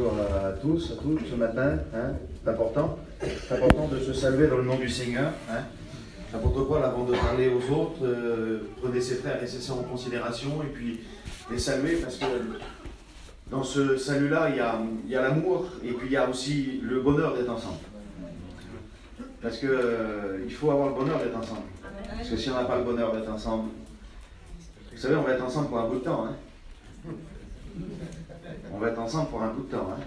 bonjour à tous, à toutes ce matin. Hein, c'est important. C'est important de se saluer dans le nom du Seigneur. Hein. L'apôtre Paul, avant de parler aux autres, prenez ses frères et ses sœurs en considération et puis les saluer parce que dans ce salut-là, il y a l'amour et puis il y a aussi le bonheur d'être ensemble. Parce que il faut avoir le bonheur d'être ensemble. Parce que si on n'a pas le bonheur d'être ensemble, vous savez, on va être ensemble pour un bout de temps. Hein. On va être ensemble pour un bout de temps. Hein.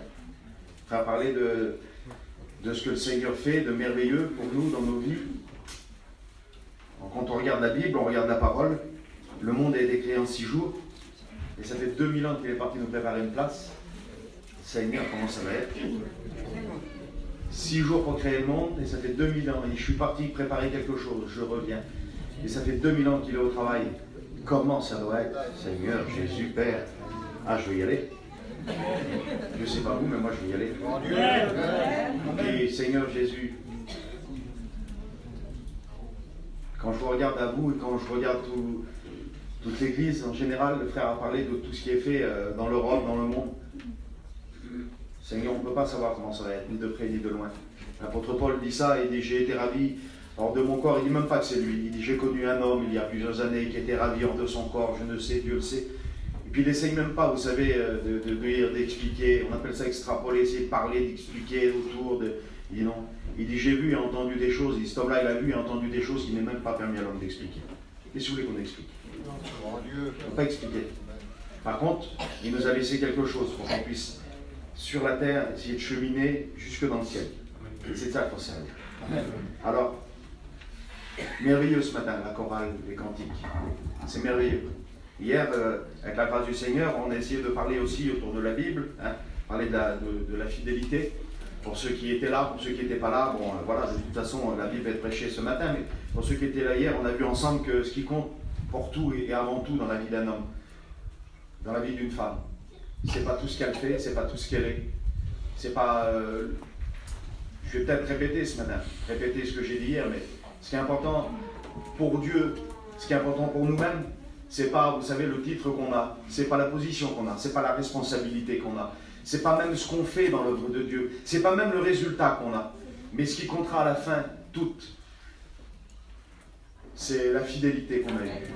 On va parler de ce que le Seigneur fait de merveilleux pour nous dans nos vies. Donc, quand on regarde la Bible, on regarde la parole. Le monde a été créé en 6 jours. Et ça fait 2000 ans qu'il est parti nous préparer une place. Seigneur, comment ça va être? 6 jours pour créer le monde, et ça fait 2000 ans. Et je suis parti préparer quelque chose, je reviens. Et ça fait 2000 ans qu'il est au travail. Comment ça doit être? Seigneur, Jésus, Père. Ah, je vais y aller. Je ne sais pas vous, mais moi je vais y aller. Et Seigneur Jésus, quand je vous regarde à vous et quand je regarde toute l'Église en général, le frère a parlé de tout ce qui est fait dans l'Europe, dans le monde. Seigneur, on ne peut pas savoir comment ça va être, ni de près ni de loin. L'apôtre Paul dit ça, il dit j'ai été ravi hors de mon corps, il ne dit même pas que c'est lui, il dit j'ai connu un homme il y a plusieurs années qui était ravi hors de son corps, je ne sais, Dieu le sait. Et puis il n'essaye même pas, vous savez, de dire, d'expliquer, on appelle ça extrapoler, essayer de parler, d'expliquer autour de... Il dit non, il dit j'ai vu et entendu des choses, il dit cet homme-là il a vu et entendu des choses qui n'est même pas permis à l'homme d'expliquer. Qu'est-ce que vous voulez qu'on explique? On ne peut pas expliquer. Par contre, il nous a laissé quelque chose pour qu'on puisse, sur la terre, essayer de cheminer jusque dans le ciel. Et c'est ça qu'il faut servir. Alors, merveilleux ce matin, la chorale, les cantiques. C'est merveilleux. Hier, avec la grâce du Seigneur, on a essayé de parler aussi autour de la Bible, hein, parler de la fidélité. Pour ceux qui étaient là, pour ceux qui n'étaient pas là, bon, voilà, de toute façon, la Bible est prêchée ce matin, mais pour ceux qui étaient là hier, on a vu ensemble que ce qui compte pour tout et avant tout dans la vie d'un homme, dans la vie d'une femme, c'est pas tout ce qu'elle fait, c'est pas tout ce qu'elle est. C'est pas... je vais peut-être répéter ce matin, répéter ce que j'ai dit hier, mais ce qui est important pour Dieu, ce qui est important pour nous-mêmes, c'est pas, vous savez, le titre qu'on a, c'est pas la position qu'on a, c'est pas la responsabilité qu'on a, c'est pas même ce qu'on fait dans l'œuvre de Dieu, c'est pas même le résultat qu'on a, mais ce qui comptera à la fin, tout, c'est la fidélité qu'on a eue.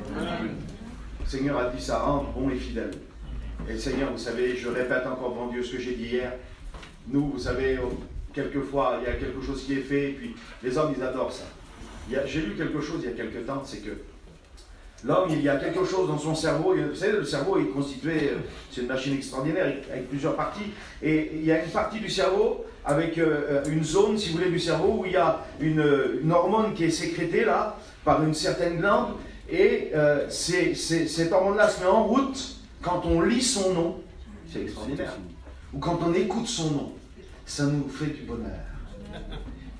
Le Seigneur a dit ça, rendre bon et fidèle. Et le Seigneur, vous savez, je répète encore devant Dieu ce que j'ai dit hier, nous, vous savez, quelquefois, il y a quelque chose qui est fait, et puis les hommes, ils adorent ça. J'ai lu quelque chose il y a quelque temps, c'est que l'homme, il y a quelque chose dans son cerveau. Vous savez, le cerveau est constitué, c'est une machine extraordinaire avec plusieurs parties. Et il y a une partie du cerveau avec une zone, si vous voulez, du cerveau où il y a une hormone qui est sécrétée là par une certaine glande. Et cette hormone-là se met en route quand on lit son nom. C'est extraordinaire. Ou quand on écoute son nom. Ça nous fait du bonheur.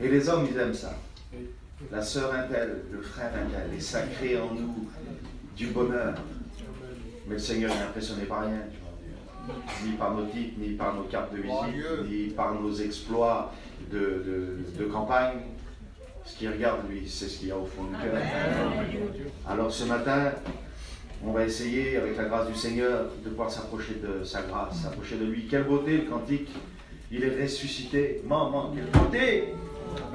Et les hommes, ils aiment ça. La sœur un-tel, le frère un-tel, et ça crée en nous du bonheur. Mais le Seigneur n'est impressionné par rien, ni par nos titres, ni par nos cartes de visite, ni par nos exploits de campagne. Ce qu'il regarde, lui, c'est ce qu'il y a au fond du cœur. Alors ce matin, on va essayer, avec la grâce du Seigneur, de pouvoir s'approcher de sa grâce, s'approcher de lui. Quelle beauté, le cantique! Il est ressuscité. Maman, quelle beauté!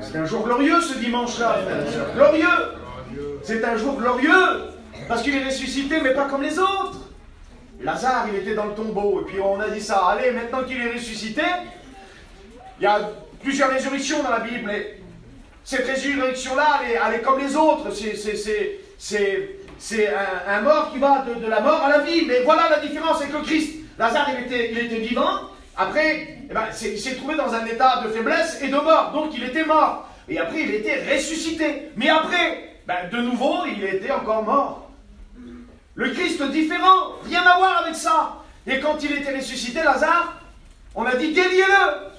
C'est un jour glorieux ce dimanche-là, frères et sœurs. Glorieux! C'est un jour glorieux! Parce qu'il est ressuscité, mais pas comme les autres. Lazare, il était dans le tombeau, et puis on a dit ça. Allez, maintenant qu'il est ressuscité, il y a plusieurs résurrections dans la Bible. Et cette résurrection-là, elle est comme les autres. C'est un mort qui va de la mort à la vie. Mais voilà la différence avec le Christ. Lazare, il était vivant. Après, il s'est trouvé dans un état de faiblesse et de mort. Donc, il était mort. Et après, il était ressuscité. Mais après, de nouveau, il était encore mort. Le Christ différent, rien à voir avec ça. Et quand il était ressuscité, Lazare, on a dit déliez-le.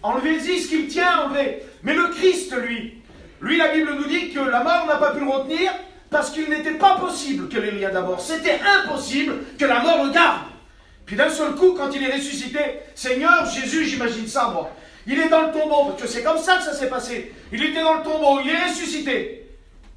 Enlevez-y ce qu'il tient, enlevez. Mais le Christ, lui, la Bible nous dit que la mort n'a pas pu le retenir parce qu'il n'était pas possible que les liens de la mort. C'était impossible que la mort le garde. Puis d'un seul coup, quand il est ressuscité, Seigneur Jésus, j'imagine ça moi, il est dans le tombeau, parce que c'est comme ça que ça s'est passé. Il était dans le tombeau, il est ressuscité.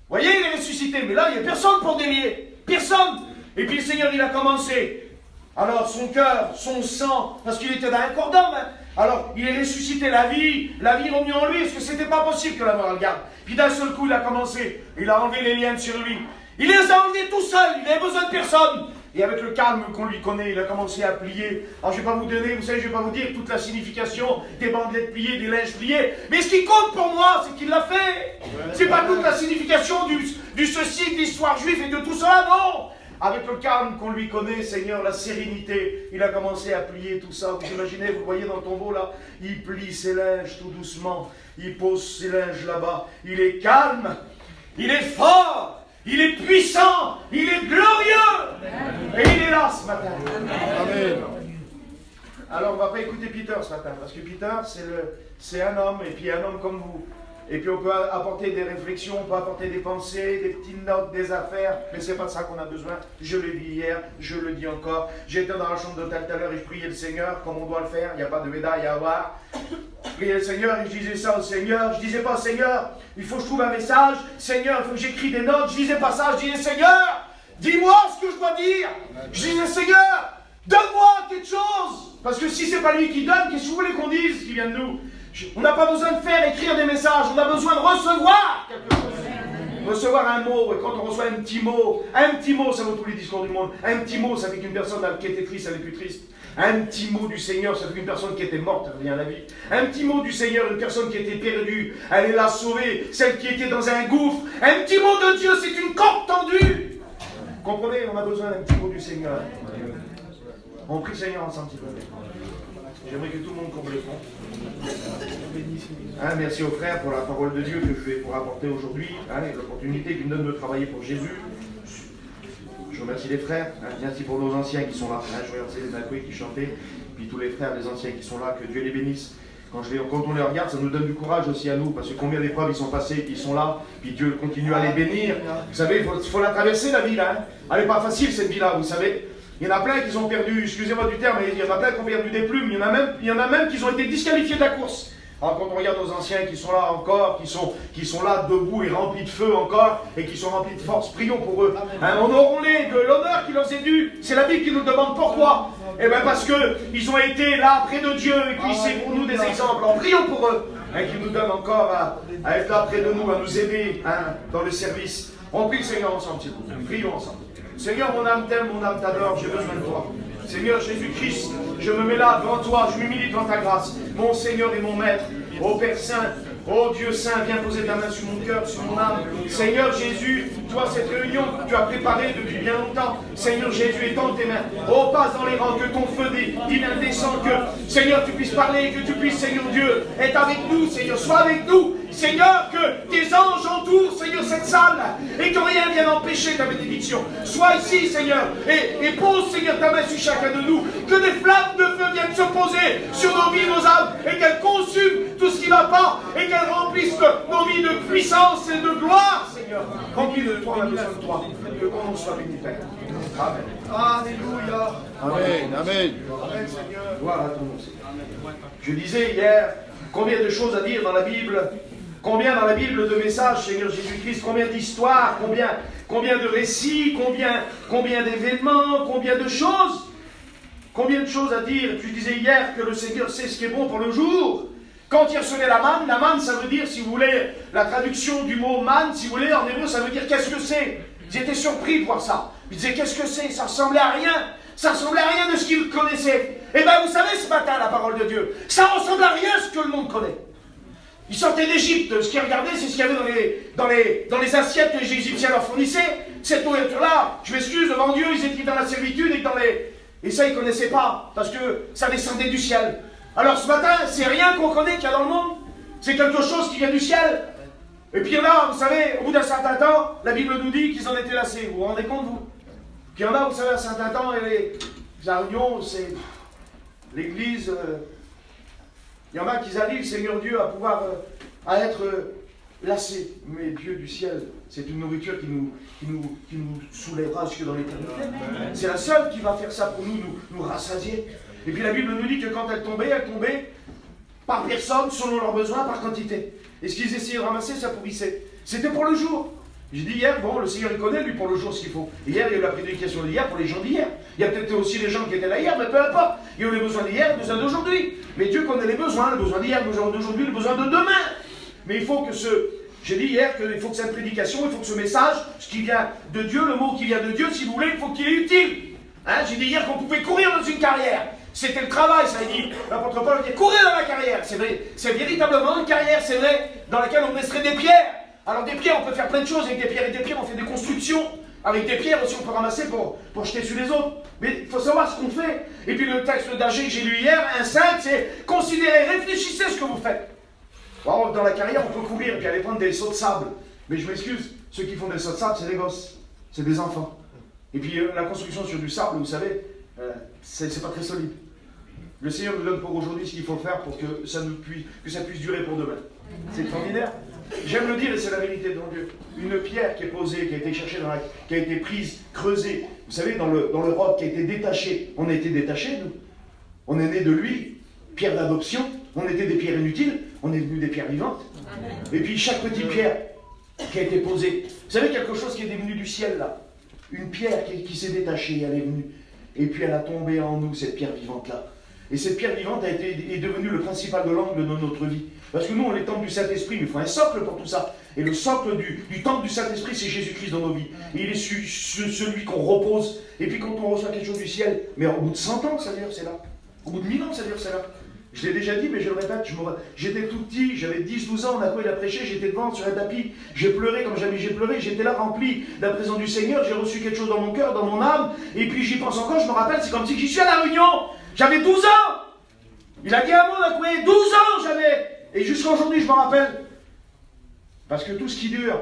Vous voyez, il est ressuscité, mais là, il n'y a personne pour délier. Personne. Et puis le Seigneur, il a commencé Alors son cœur, son sang, parce qu'il était dans un corps d'homme, hein. Alors il est ressuscité, la vie revenue en lui, parce que c'était pas possible que la mort le garde. Puis d'un seul coup, il a commencé, il a enlevé les liens sur lui. Il les a enlevés tout seul, il n'avait besoin de personne. Et avec le calme qu'on lui connaît, il a commencé à plier. Alors je ne vais pas vous donner, vous savez, je ne vais pas vous dire toute la signification des bandelettes pliées, des linges pliés. Mais ce qui compte pour moi, c'est qu'il l'a fait. C'est pas toute la signification du ceci, de l'histoire juive et de tout cela, non. Avec le calme qu'on lui connaît, Seigneur, la sérénité, il a commencé à plier tout ça. Vous imaginez, vous voyez dans le tombeau là, il plie ses linges tout doucement. Il pose ses linges là-bas. Il est calme, il est fort. Il est puissant, il est glorieux. Et il est là ce matin. Amen. Alors on ne va pas écouter Peter ce matin, parce que Peter c'est un homme, et puis un homme comme vous. Et puis on peut apporter des réflexions, on peut apporter des pensées, des petites notes, des affaires, mais c'est pas ça qu'on a besoin. Je l'ai dit hier, je le dis encore. J'étais dans la chambre d'hôtel tout à l'heure et je priais le Seigneur, comme on doit le faire, il n'y a pas de médaille à avoir. Je priais le Seigneur et je disais ça au Seigneur. Je disais pas Seigneur, il faut que je trouve un message. Seigneur, il faut que j'écris des notes. Je disais pas ça, je disais Seigneur, dis-moi ce que je dois dire. Je disais Seigneur, donne-moi quelque chose. Parce que si c'est pas lui qui donne, qu'est-ce que vous voulez qu'on dise qui vient de nous? On n'a pas besoin de faire écrire des messages, on a besoin de recevoir quelque chose. Recevoir un mot, et quand on reçoit un petit mot, ça vaut tous les discours du monde. Un petit mot, ça fait qu'une personne qui était triste, elle n'est plus triste. Un petit mot du Seigneur, ça fait qu'une personne qui était morte, elle revient à la vie. Un petit mot du Seigneur, une personne qui était perdue, elle est là sauvée. Celle qui était dans un gouffre, un petit mot de Dieu, c'est une corde tendue. Comprenez, on a besoin d'un petit mot du Seigneur. On prie le Seigneur ensemble, s'il vous plaît. J'aimerais que tout le monde comble le fond. Merci aux frères pour la parole de Dieu que je vais pour apporter aujourd'hui, et l'opportunité qu'ils me donnent de travailler pour Jésus. Je remercie les frères, merci pour nos anciens qui sont là. Je regarde Céline Acoué qui chantait, puis tous les frères, les anciens qui sont là, que Dieu les bénisse. Quand on les regarde, ça nous donne du courage aussi à nous, parce que combien d'épreuves ils sont passés, ils sont là, puis Dieu continue à les bénir. Vous savez, il faut la traverser la vie là. Elle n'est pas facile cette vie là, vous savez. Il y en a plein qui ont perdu, excusez-moi du terme, mais il y en a plein qui ont perdu des plumes, il y en a même qui ont été disqualifiés de la course. Alors quand on regarde nos anciens qui sont là encore, qui sont là debout et remplis de feu encore, et qui sont remplis de force, prions pour eux. Honorons-les de l'honneur qui leur est dû. C'est la Bible qui nous demande pourquoi. Eh bien parce qu'ils ont été là près de Dieu, et puis c'est pour nous des exemples. Alors prions pour eux, qui nous donnent encore à être là près de nous, à nous aider dans le service. On prie le Seigneur ensemble, s'il vous plaît. Prions ensemble. Seigneur, mon âme t'aime, mon âme t'adore, j'ai besoin de toi. Seigneur Jésus-Christ, je me mets là devant toi, je m'humilie devant ta grâce. Mon Seigneur et mon Maître, ô Père Saint, ô Dieu Saint, viens poser ta main sur mon cœur, sur mon âme. Seigneur Jésus, toi, cette réunion que tu as préparée depuis bien longtemps, Seigneur Jésus, étends tes mains. Oh, passe dans les rangs, que ton feu divin descende, que, Seigneur, tu puisses parler, que tu puisses, Seigneur Dieu, être avec nous, Seigneur, sois avec nous. Seigneur, que tes anges entourent, Seigneur, cette salle, et que rien ne vienne empêcher ta bénédiction. Sois ici, Seigneur, et pose, Seigneur, ta main sur chacun de nous. Que des flammes de feu viennent se poser sur nos vies, nos âmes, et qu'elles consument tout ce qui ne va pas, et qu'elles remplissent nos vies de puissance et de gloire, Seigneur. Remplis de toi, on a besoin de toi. Que ton nom soit béni, Père. Amen. Alléluia. Amen. Amen. Amen, Seigneur. Gloire à ton nom, Seigneur. Je disais hier, combien de choses à dire dans la Bible. Combien dans la Bible de messages, Seigneur Jésus-Christ, combien d'histoires, combien de récits, combien d'événements, combien de choses à dire. Tu disais hier que le Seigneur sait ce qui est bon pour le jour. Quand il recevait la manne, ça veut dire, si vous voulez, la traduction du mot manne, si vous voulez, en hébreu, ça veut dire qu'est-ce que c'est. Ils étaient surpris de voir ça. Ils disaient qu'est-ce que c'est, ça ressemblait à rien. Ça ressemblait à rien de ce qu'ils connaissaient. Eh bien, vous savez, ce matin, la parole de Dieu, ça ressemble à rien ce que le monde connaît. Ils sortaient d'Égypte, ce qu'ils regardaient, c'est ce qu'il y avait dans les assiettes que les Égyptiens leur fournissaient. Cette nourriture-là, je m'excuse, devant Dieu, ils étaient dans la servitude et ça, ils ne connaissaient pas, parce que ça descendait du ciel. Alors ce matin, c'est rien qu'on connaît qu'il y a dans le monde. C'est quelque chose qui vient du ciel. Et puis là, vous savez, au bout d'un certain temps, la Bible nous dit qu'ils en étaient lassés. Vous vous rendez compte, vous? Puis il y en a, vous savez, à un certain temps, la réunion, c'est l'église... Il y en a qui arrivent, Seigneur Dieu, à pouvoir à être lassés. Mais Dieu du ciel, c'est une nourriture qui nous soulèvera jusque dans l'éternité. C'est la seule qui va faire ça pour nous rassasier. Et puis la Bible nous dit que quand elle tombait par personne, selon leurs besoins, par quantité. Et ce qu'ils essayaient de ramasser, ça pourrissait. C'était pour le jour. J'ai dit hier, bon, le Seigneur il connaît lui pour le jour ce qu'il faut. Hier, il y a eu la prédication d'hier pour les gens d'hier. Il y a peut-être aussi les gens qui étaient là hier, mais peu importe. Il y a eu les besoins d'hier, les besoins d'aujourd'hui. Mais Dieu connaît les besoins d'hier, les besoins d'aujourd'hui, les besoins de demain. Mais il faut que j'ai dit hier qu'il faut que cette prédication, il faut que ce message, ce qui vient de Dieu, le mot qui vient de Dieu, si vous voulez, il faut qu'il est utile. Hein, j'ai dit hier qu'on pouvait courir dans une carrière. C'était le travail, ça a dit. L'apôtre Paul dit courir dans la carrière. C'est vrai, c'est véritablement une carrière, c'est vrai, dans laquelle on mettrait des pierres. Alors des pierres, on peut faire plein de choses avec des pierres. Et des pierres, on fait des constructions. Avec des pierres aussi, on peut ramasser pour jeter sur les autres. Mais il faut savoir ce qu'on fait. Et puis le texte d'Agé que j'ai lu hier, 1,5, c'est considérez, réfléchissez ce que vous faites. Bon, dans la carrière, on peut courir et puis aller prendre des sauts de sable. Mais je m'excuse, ceux qui font des sauts de sable, c'est des gosses. C'est des enfants. Et puis la construction sur du sable, vous savez, c'est pas très solide. Le Seigneur nous donne pour aujourd'hui ce qu'il faut faire pour que ça puisse durer pour demain. C'est extraordinaire. J'aime le dire et c'est la vérité devant Dieu. Une pierre qui est posée, qui a été cherchée, qui a été prise, creusée, vous savez, dans le roc, qui a été détachée. On a été détachés, nous. On est né de lui, pierre d'adoption. On était des pierres inutiles, on est devenus des pierres vivantes. Et puis chaque petite pierre qui a été posée. Vous savez, quelque chose qui est venu du ciel là. Une pierre qui s'est détachée, elle est venue. Et puis elle a tombé en nous, cette pierre vivante-là. Et cette pierre vivante est devenue le principal de l'angle de notre vie. Parce que nous, on est temple du Saint-Esprit, mais il faut un socle pour tout ça. Et le socle du temple du Saint-Esprit, c'est Jésus-Christ dans nos vies. Et il est celui qu'on repose. Et puis quand on reçoit quelque chose du ciel, mais au bout de 100 ans, ça veut dire c'est là. Au bout de 1000 ans, ça veut dire c'est là. Je l'ai déjà dit, mais je le répète, j'étais tout petit, j'avais 10-12 ans, on a quoi il a prêché, j'étais devant sur un tapis, j'ai pleuré comme jamais j'ai pleuré, j'étais là rempli de la présence du Seigneur, j'ai reçu quelque chose dans mon cœur, dans mon âme, et puis j'y pense encore, je me rappelle, c'est comme si j'y suis à la Réunion, j'avais 12 ans. Il a dit à moi, on a quoi 12 ans j'avais, et jusqu'à aujourd'hui je me rappelle, parce que tout ce qui dure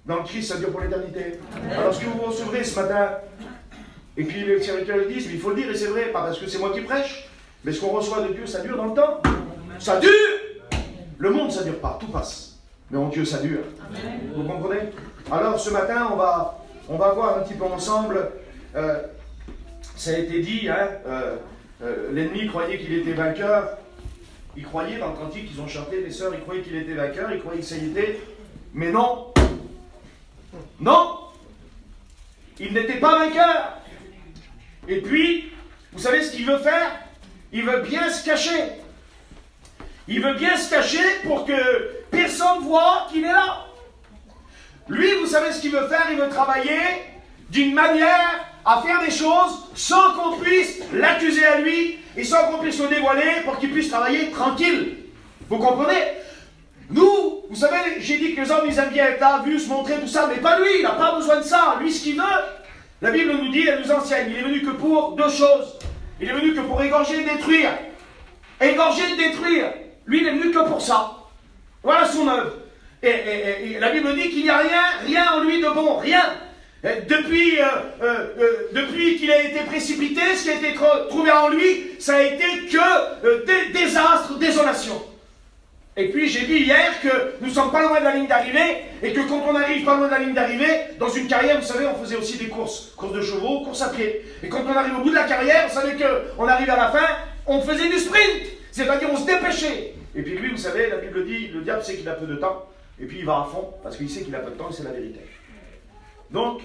dans le Christ, ça dure pour l'éternité. Alors ce que vous recevrez ce matin, et puis les serviteurs le disent, mais il faut le dire, et c'est vrai, pas parce que c'est moi qui prêche, mais ce qu'on reçoit de Dieu, ça dure dans le temps. Ça dure. Le monde, ça ne dure pas, tout passe. Mais en Dieu, ça dure. Amen. Vous comprenez? Alors, ce matin, on va voir un petit peu ensemble. Ça a été dit, hein, l'ennemi croyait qu'il était vainqueur. Il croyait, dans le cantique qu'ils ont chanté, les sœurs, ils croyaient qu'il était vainqueur, ils croyaient que ça y était. Mais non. Non. Il n'était pas vainqueur. Et puis, vous savez ce qu'il veut faire? Il veut bien se cacher. Il veut bien se cacher pour que personne ne voit qu'il est là. Lui, vous savez ce qu'il veut faire? Il veut travailler d'une manière à faire des choses sans qu'on puisse l'accuser à lui et sans qu'on puisse le dévoiler pour qu'il puisse travailler tranquille. Vous comprenez? Nous, vous savez, j'ai dit que les hommes, ils aiment bien être là, vu, se montrer, tout ça, mais pas lui, il n'a pas besoin de ça. Lui, ce qu'il veut, la Bible nous dit, elle nous enseigne, il est venu que pour deux choses. Il est venu que pour égorger et détruire. Égorger et détruire. Lui, il n'est venu que pour ça. Voilà son œuvre. Et la Bible dit qu'il n'y a rien en lui de bon, rien. Depuis qu'il a été précipité, ce qui a été trouvé en lui, ça a été que désastre, désolation. Et puis j'ai dit hier que nous ne sommes pas loin de la ligne d'arrivée, et que quand on arrive pas loin de la ligne d'arrivée, dans une carrière, vous savez, on faisait aussi des courses de chevaux, courses à pied. Et quand on arrive au bout de la carrière, vous savez qu'on arrive à la fin, on faisait du sprint, c'est-à-dire on se dépêchait. Et puis lui, vous savez, la Bible dit, le diable sait qu'il a peu de temps, et puis il va à fond, parce qu'il sait qu'il a peu de temps, et c'est la vérité. Donc,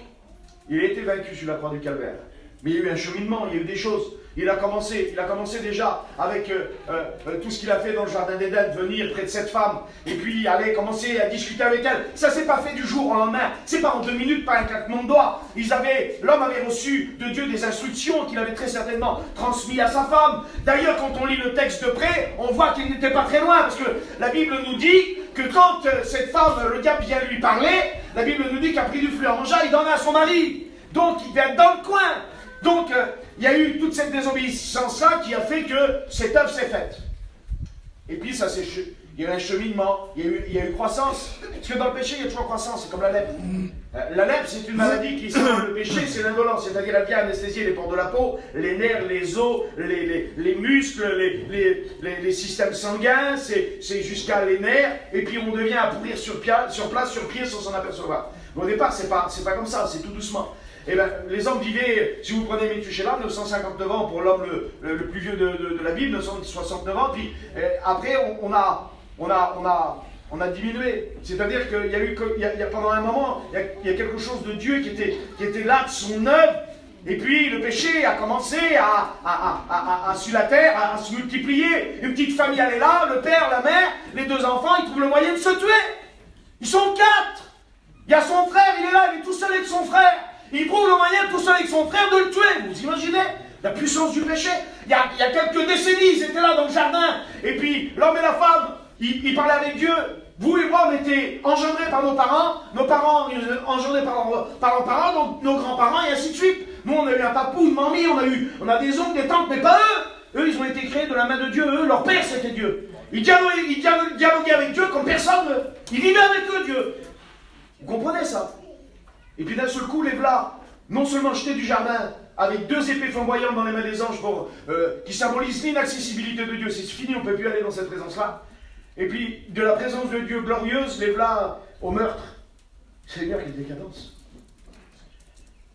il a été vaincu sur la croix du Calvaire. Mais il y a eu un cheminement, il y a eu des choses. Il a commencé déjà avec tout ce qu'il a fait dans le jardin d'Éden, venir près de cette femme, et puis aller commencer à discuter avec elle. Ça ne s'est pas fait du jour au lendemain, c'est pas en 2 minutes, pas un claquement de doigts. L'homme avait reçu de Dieu des instructions qu'il avait très certainement transmises à sa femme. D'ailleurs, quand on lit le texte de près, on voit qu'il n'était pas très loin, parce que la Bible nous dit que quand cette femme, le diable vient lui parler, la Bible nous dit qu'il a pris du fruit à manger, il donna à son mari. Donc il vient dans le coin. Donc, il y a eu toute cette désobéissance-là qui a fait que cette œuvre s'est faite. Et puis, il y a eu un cheminement, il y a eu croissance. Parce que dans le péché, il y a toujours croissance, c'est comme la lèpre. La lèpre, c'est une maladie qui, le péché, c'est l'indolence, c'est-à-dire elle vient anesthésier les pores de la peau, les nerfs, les os, les muscles, les systèmes sanguins, c'est jusqu'à les nerfs, et puis on devient à pourrir sur place, sur pied, sans s'en apercevoir. Mais au départ, c'est pas comme ça, c'est tout doucement. Eh bien, les hommes vivaient, si vous prenez Méthusélah, 959 ans pour l'homme le plus vieux de la Bible, 969 ans, puis après on a on a diminué. C'est-à-dire qu'il y a eu, pendant un moment, il y a quelque chose de Dieu qui était là, de son œuvre. Et puis le péché a commencé sur la terre, à se multiplier. Une petite famille, elle est là, le père, la mère, les 2 enfants, ils trouvent le moyen de se tuer. Ils sont 4. Il y a son frère, il est là, il est tout seul avec son frère. Il trouve le moyen, tout seul avec son frère, de le tuer. Vous imaginez la puissance du péché? Il y a quelques décennies, ils étaient là dans le jardin. Et puis l'homme et la femme, ils parlaient avec Dieu. Vous et moi, on était engendrés par nos parents engendrés par leurs parents, donc nos grands-parents, et ainsi de suite. Nous, on a eu un papou, une mamie, on a des oncles, des tantes, mais pas eux. Eux, ils ont été créés de la main de Dieu. Eux, leur père, c'était Dieu. Ils dialoguaient avec Dieu comme personne. Ils vivaient avec eux, Dieu. Vous comprenez ça? Et puis d'un seul coup, les v'là, non seulement jetés du jardin, avec 2 épées flamboyantes dans les mains des anges qui symbolisent l'inaccessibilité de Dieu. C'est fini, on ne peut plus aller dans cette présence-là. Et puis, de la présence de Dieu glorieuse, les v'là au meurtre. Seigneur, quelle décadence.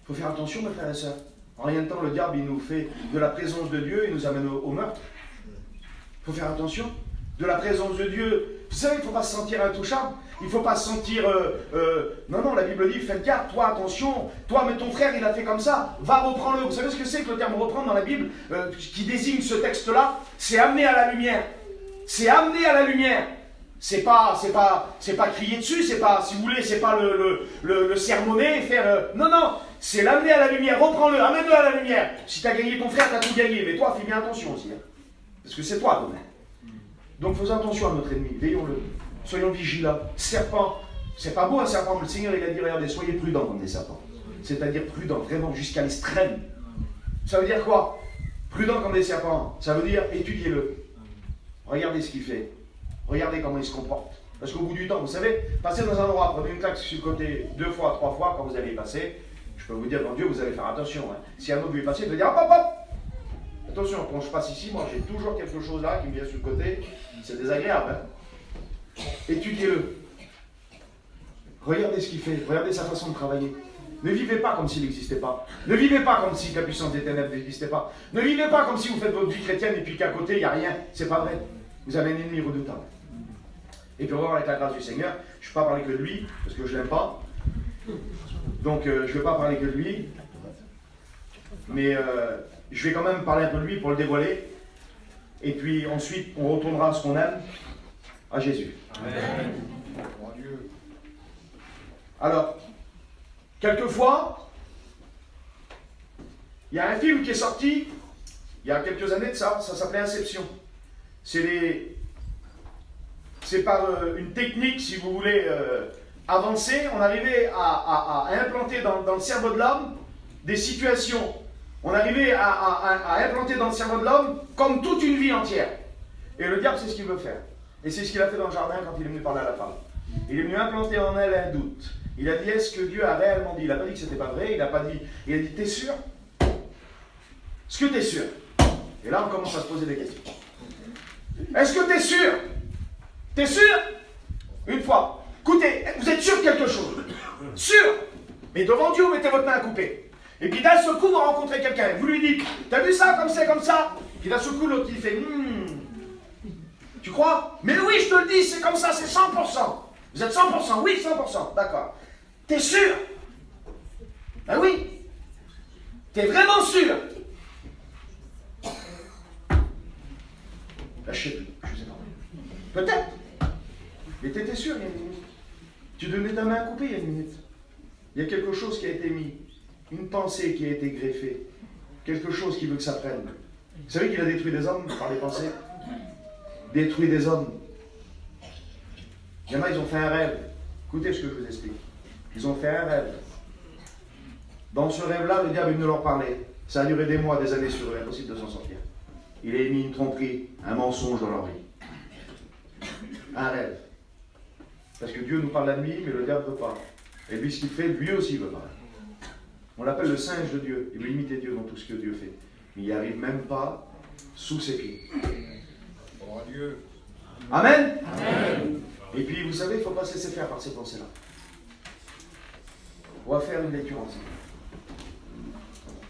Il faut faire attention, mes frères et sœurs. En rien de temps, le diable, il nous fait de la présence de Dieu, il nous amène au meurtre. Il faut faire attention. De la présence de Dieu, vous savez, il ne faut pas se sentir intouchable. Il ne faut pas se sentir... Non, la Bible dit, faites gaffe, toi, attention, toi, mais ton frère, il a fait comme ça, va, reprends-le. Vous savez ce que c'est que le terme reprendre dans la Bible, qui désigne ce texte-là? C'est amener à la lumière. C'est amener à la lumière. C'est pas crier dessus, c'est pas, si vous voulez, c'est pas le sermonner, faire... Non, c'est l'amener à la lumière, reprends-le, amène-le à la lumière. Si tu as gagné ton frère, tu as tout gagné, mais toi, fais bien attention aussi. Hein. Parce que c'est toi, demain. Donc faisons attention à notre ennemi, veillons-le. Soyons vigilants. Serpent, c'est pas beau un serpent, mais le Seigneur, il a dit, regardez, soyez prudents comme des serpents. C'est-à-dire prudents, vraiment, jusqu'à l'extrême. Ça veut dire quoi? Prudent comme des serpents, ça veut dire étudiez-le. Regardez ce qu'il fait. Regardez comment il se comporte. Parce qu'au bout du temps, vous savez, passez dans un endroit, prenez une claque sur le côté 2 fois, 3 fois, quand vous allez y passer, je peux vous dire, dans Dieu, vous allez faire attention. Hein. Si un autre veut y passer, il va dire, hop, hop, hop. Attention, quand je passe ici, moi, j'ai toujours quelque chose là qui me vient sur le côté. C'est désagréable. Hein. Étudiez-le. Regardez ce qu'il fait. Regardez sa façon de travailler. Ne vivez pas comme s'il n'existait pas. Ne vivez pas comme si la puissance des ténèbres n'existait pas. Ne vivez pas comme si vous faites votre vie chrétienne et puis qu'à côté, il n'y a rien. C'est pas vrai. Vous avez un ennemi redoutable. Et puis on va voir avec la grâce du Seigneur. Je ne vais pas parler que de lui, parce que je ne l'aime pas. Donc je ne vais pas parler que de lui. Mais je vais quand même parler un peu de lui pour le dévoiler. Et puis ensuite, on retournera à ce qu'on aime, à Jésus. Amen. Alors, quelquefois, il y a un film qui est sorti il y a quelques années de ça s'appelait Inception. C'est par une technique, si vous voulez, avancée, on arrivait à implanter dans le cerveau de l'homme des situations. On arrivait à implanter dans le cerveau de l'homme comme toute une vie entière. Et le diable, c'est ce qu'il veut faire. Et c'est ce qu'il a fait dans le jardin quand il est venu parler à la femme. Il est venu implanter en elle un doute. Il a dit, est-ce que Dieu a réellement dit? Il n'a pas dit que c'était pas vrai, il a dit, t'es sûr? Est-ce que t'es sûr? Et là, on commence à se poser des questions. Est-ce que t'es sûr? T'es sûr? Une fois. Écoutez, vous êtes sûr de quelque chose? Sûr? Mais devant Dieu, vous mettez votre main à couper. Et puis d'un seul coup, vous rencontrez quelqu'un. Vous lui dites, t'as vu ça, comme c'est comme ça? Puis d'un seul coup, l'autre, il fait, tu crois? Mais oui, je te le dis, c'est comme ça, c'est 100%. Vous êtes 100%? Oui, 100%. D'accord. T'es sûr? Ben oui. T'es vraiment sûr? Là, je sais plus. Je sais pas. Peut-être. Mais t'étais sûr il y a une minute. Tu donnais ta main à couper il y a une minute. Il y a quelque chose qui a été mis. Une pensée qui a été greffée. Quelque chose qui veut que ça prenne. Vous savez qu'il a détruit des hommes par les pensées? Détruit des hommes. Il y en a, ils ont fait un rêve. Écoutez ce que je vous explique. Ils ont fait un rêve. Dans ce rêve-là, le diable est venu leur parler. Ça a duré des mois, des années sur eux, impossible de s'en sortir. Il a mis une tromperie, un mensonge dans leur vie. Un rêve. Parce que Dieu nous parle la nuit, mais le diable ne veut pas. Et lui, ce qu'il fait, lui aussi veut pas. On l'appelle le singe de Dieu. Il veut imiter Dieu dans tout ce que Dieu fait. Mais il n'y arrive même pas sous ses pieds. Oh Dieu. Amen. Amen. Et puis, vous savez, il ne faut pas se laisser faire par ces pensées-là. On va faire une lecture ensemble.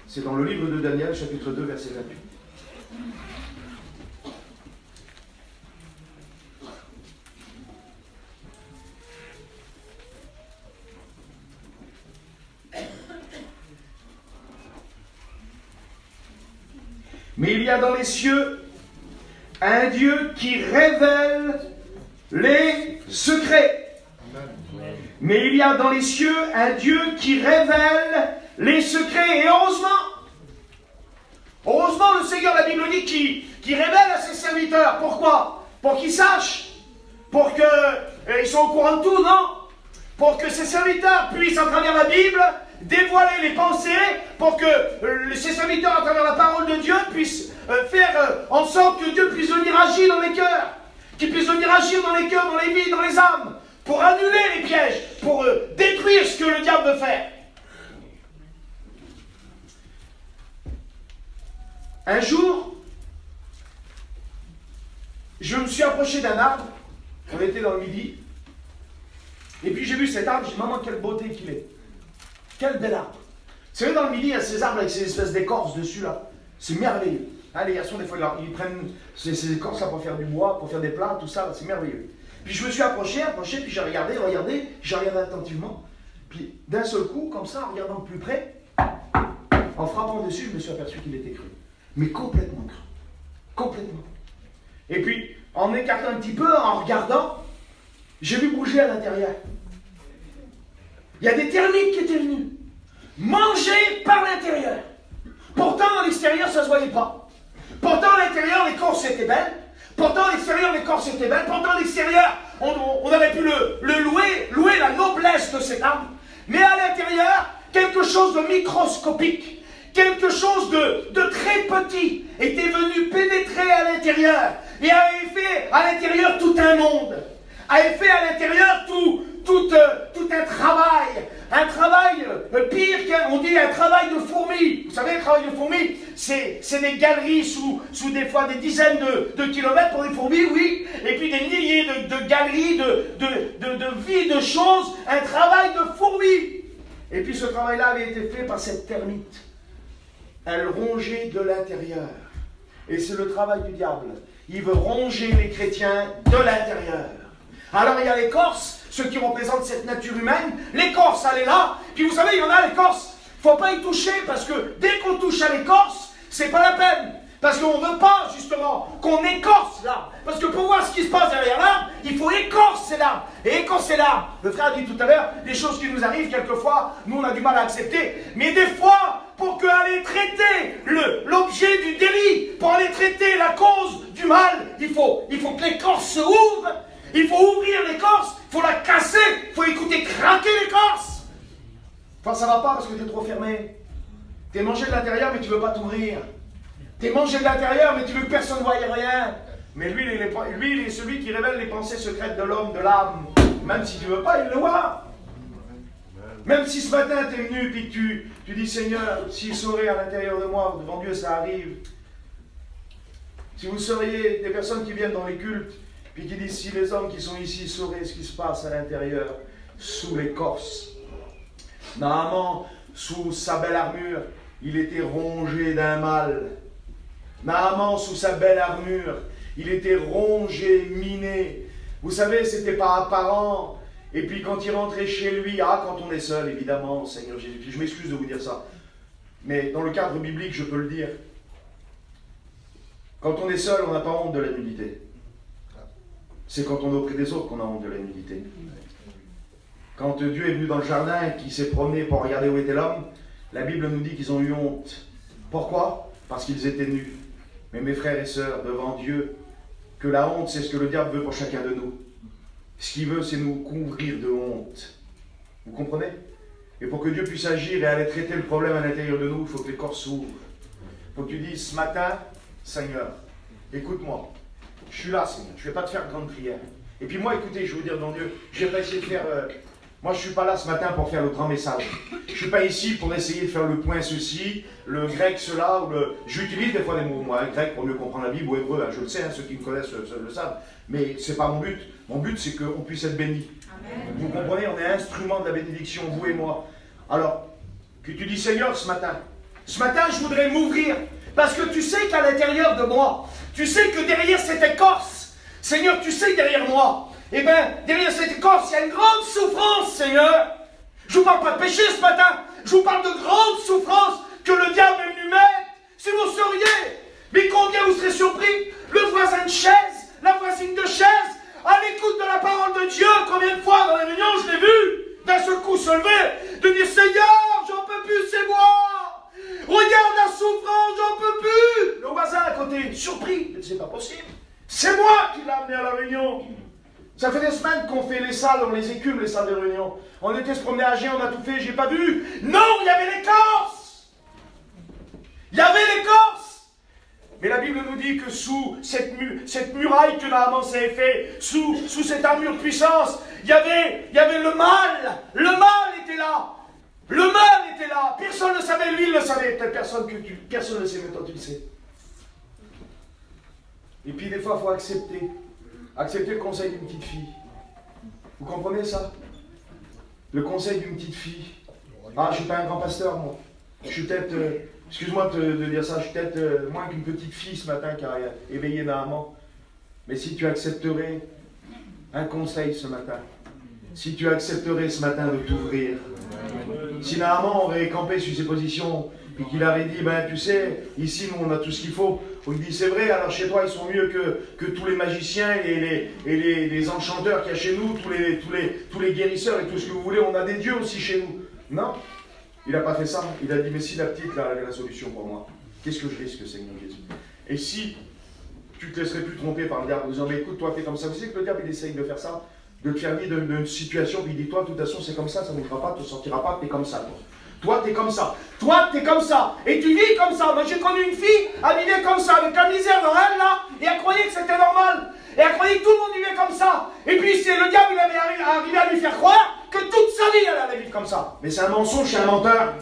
C'est dans le livre de Daniel, chapitre 2, verset 28. Mais il y a dans les cieux un Dieu qui révèle les secrets. Mais il y a dans les cieux un Dieu qui révèle les secrets. Et heureusement le Seigneur, la Bible dit, qui révèle à ses serviteurs. Pourquoi? Pour qu'ils sachent. Pour qu'ils soient au courant de tout, non? Pour que ses serviteurs puissent, à travers la Bible, dévoiler les pensées, pour que ses serviteurs, à travers la parole de Dieu, puissent faire en sorte que Dieu puisse venir agir dans les cœurs, qu'il puisse venir agir dans les cœurs, dans les vies, dans les âmes, pour annuler les pièges, pour détruire ce que le diable veut faire. Un jour, je me suis approché d'un arbre, on était dans le midi, et puis j'ai vu cet arbre, j'ai dit, maman, quelle beauté qu'il est. Quel bel arbre. Vous savez, dans le midi, il y a ces arbres avec ces espèces d'écorces dessus, là. C'est merveilleux. Ah, les garçons, des fois, ils prennent ces écorces-là pour faire du bois, pour faire des plats, tout ça, c'est merveilleux. Puis je me suis approché, puis j'ai regardé attentivement. Puis d'un seul coup, comme ça, en regardant de plus près, en frappant dessus, je me suis aperçu qu'il était cru. Mais complètement cru. Complètement. Et puis, en écartant un petit peu, en regardant, j'ai vu bouger à l'intérieur. Il y a des termites qui étaient venus manger par l'intérieur. Pourtant, à l'extérieur, ça ne se voyait pas. Pourtant, à l'intérieur, l'écorce était belle. Pourtant, à l'extérieur, l'écorce était belle. Pourtant, à l'extérieur, on aurait pu le louer la noblesse de cet arbre. Mais à l'intérieur, quelque chose de microscopique, quelque chose de très petit était venu pénétrer à l'intérieur et avait fait à l'intérieur tout un monde. Avait fait à l'intérieur tout un travail pire qu'on dit un travail de fourmi. Vous savez, le travail de fourmi, c'est des galeries sous des fois des dizaines de kilomètres pour les fourmis, oui, et puis des milliers de galeries, de vies, de choses, un travail de fourmi. Et puis ce travail-là avait été fait par cette termite. Elle rongeait de l'intérieur. Et c'est le travail du diable. Il veut ronger les chrétiens de l'intérieur. Alors il y a l'écorce, ceux qui représentent cette nature humaine. L'écorce, elle est là. Puis vous savez, il y en a, l'écorce, il ne faut pas y toucher, parce que dès qu'on touche à l'écorce, c'est pas la peine. Parce qu'on ne veut pas, justement, qu'on écorce l'arbre. Parce que pour voir ce qui se passe derrière l'arbre, il faut écorcer l'arbre. Et écorcer l'arbre, le frère a dit tout à l'heure, des choses qui nous arrivent, quelquefois, nous on a du mal à accepter. Mais des fois, pour aller traiter l'objet du délit, pour aller traiter la cause du mal, il faut que l'écorce se ouvre. Il faut ouvrir l'écorce, il faut la casser, il faut écouter craquer l'écorce. Enfin, ça ne va pas parce que tu es trop fermé. Tu es mangé de l'intérieur, mais tu ne veux pas t'ouvrir. Tu es mangé de l'intérieur, mais tu veux que personne ne voie rien. Mais lui, il est celui qui révèle les pensées secrètes de l'homme, de l'âme. Même si tu ne veux pas, il le voit. Même si ce matin tu es venu et que tu dis, Seigneur, s'il saurait à l'intérieur de moi, devant Dieu ça arrive. Si vous seriez des personnes qui viennent dans les cultes, puis qui disent, si les hommes qui sont ici sauraient ce qui se passe à l'intérieur, sous l'écorce. Naaman, sous sa belle armure, il était rongé d'un mal. Naaman, sous sa belle armure, il était rongé, miné. Vous savez, c'était pas apparent. Et puis quand il rentrait chez lui, quand on est seul, évidemment, Seigneur Jésus, je m'excuse de vous dire ça. Mais dans le cadre biblique, je peux le dire. Quand on est seul, on n'a pas honte de la nudité. C'est quand on est auprès des autres qu'on a honte de la nudité. Quand Dieu est venu dans le jardin et qu'il s'est promené pour regarder où était l'homme, la Bible nous dit qu'ils ont eu honte. Pourquoi? Parce qu'ils étaient nus. Mais mes frères et sœurs, devant Dieu, que la honte, c'est ce que le diable veut pour chacun de nous. Ce qu'il veut, c'est nous couvrir de honte. Vous comprenez? Et pour que Dieu puisse agir et aller traiter le problème à l'intérieur de nous, il faut que les corps s'ouvrent. Il faut que tu dises, ce matin, Seigneur, écoute-moi. Je suis là, Seigneur, je ne vais pas te faire grande prière. Et puis moi, écoutez, je vais vous dire, dans Dieu, je ne vais pas essayer de faire... Moi, je ne suis pas là ce matin pour faire le grand message. Je ne suis pas ici pour essayer de faire le point ceci, le grec cela, ou le... J'utilise des fois des mots, moi, grec, pour mieux comprendre la Bible, ou hébreu, je le sais, ceux qui me connaissent le savent. Mais ce n'est pas mon but. Mon but, c'est qu'on puisse être béni. Amen. Vous comprenez, on est instrument de la bénédiction, vous et moi. Alors, que tu dis, Seigneur, ce matin, je voudrais m'ouvrir, parce que tu sais qu'à l'intérieur de moi, tu sais que derrière cette écorce, Seigneur, tu sais derrière moi, eh bien, derrière cette écorce, il y a une grande souffrance, Seigneur. Je ne vous parle pas de péché ce matin, je vous parle de grande souffrance que le diable est venu mettre. Si vous sauriez, Mais combien vous serez surpris? Le voisin de chaise, la voisine de chaise, à l'écoute de la parole de Dieu, combien de fois dans les réunions je l'ai vu, d'un seul coup se lever, de dire Seigneur, j'en peux plus, c'est moi. Regarde la souffrance, j'en peux plus. Le voisin à côté, surpris, mais c'est pas possible. C'est moi qui l'ai amené à la réunion. Ça fait des semaines qu'on fait les salles, on les écume, les salles de réunion. On était se promener à Gien, on a tout fait, j'ai pas vu. Non, il y avait l'écorce. Il y avait l'écorce. Mais la Bible nous dit que sous cette muraille que Naaman s'est fait, sous cette armure de puissance, il y avait le mal. Le mal était là. Le mal était là. Personne ne le savait, lui il le savait. Peut-être personne ne le sait, mais toi tu le sais. Et puis des fois, il faut accepter. Accepter le conseil d'une petite fille. Vous comprenez ça? Le conseil d'une petite fille. Ah, je ne suis pas un grand pasteur, moi. Je suis peut-être, excuse-moi de dire ça, je suis peut-être moins qu'une petite fille ce matin qui a éveillé Naaman. Mais si tu accepterais un conseil ce matin, si tu accepterais ce matin de t'ouvrir, si Naaman aurait campé sur ses positions et qu'il aurait dit, ben tu sais, ici nous on a tout ce qu'il faut, on lui dit c'est vrai, alors chez toi ils sont mieux que tous les magiciens et les enchanteurs qu'il y a chez nous, tous les guérisseurs et tout ce que vous voulez, on a des dieux aussi chez nous. Non, il n'a pas fait ça, il a dit mais si la petite là avait la solution pour moi, qu'est-ce que je risque Seigneur Jésus? Et si tu te laisserais plus tromper par le diable en disant mais écoute toi t'es comme ça, vous savez que le diable il essaye de faire ça, de te faire vivre d'une situation, puis il dit toi de toute façon c'est comme ça ne fera pas, tu ne sortiras pas, t'es comme ça toi. Toi, t'es comme ça. Toi, t'es comme ça. Et tu vis comme ça. Moi, j'ai connu une fille, elle vivait comme ça, avec la misère dans elle, là, et elle croyait que c'était normal. Et elle croyait que tout le monde vivait comme ça. Et puis, c'est le diable, il avait arrivé à lui faire croire que toute sa vie, elle allait vivre comme ça. Mais c'est un mensonge, c'est un menteur.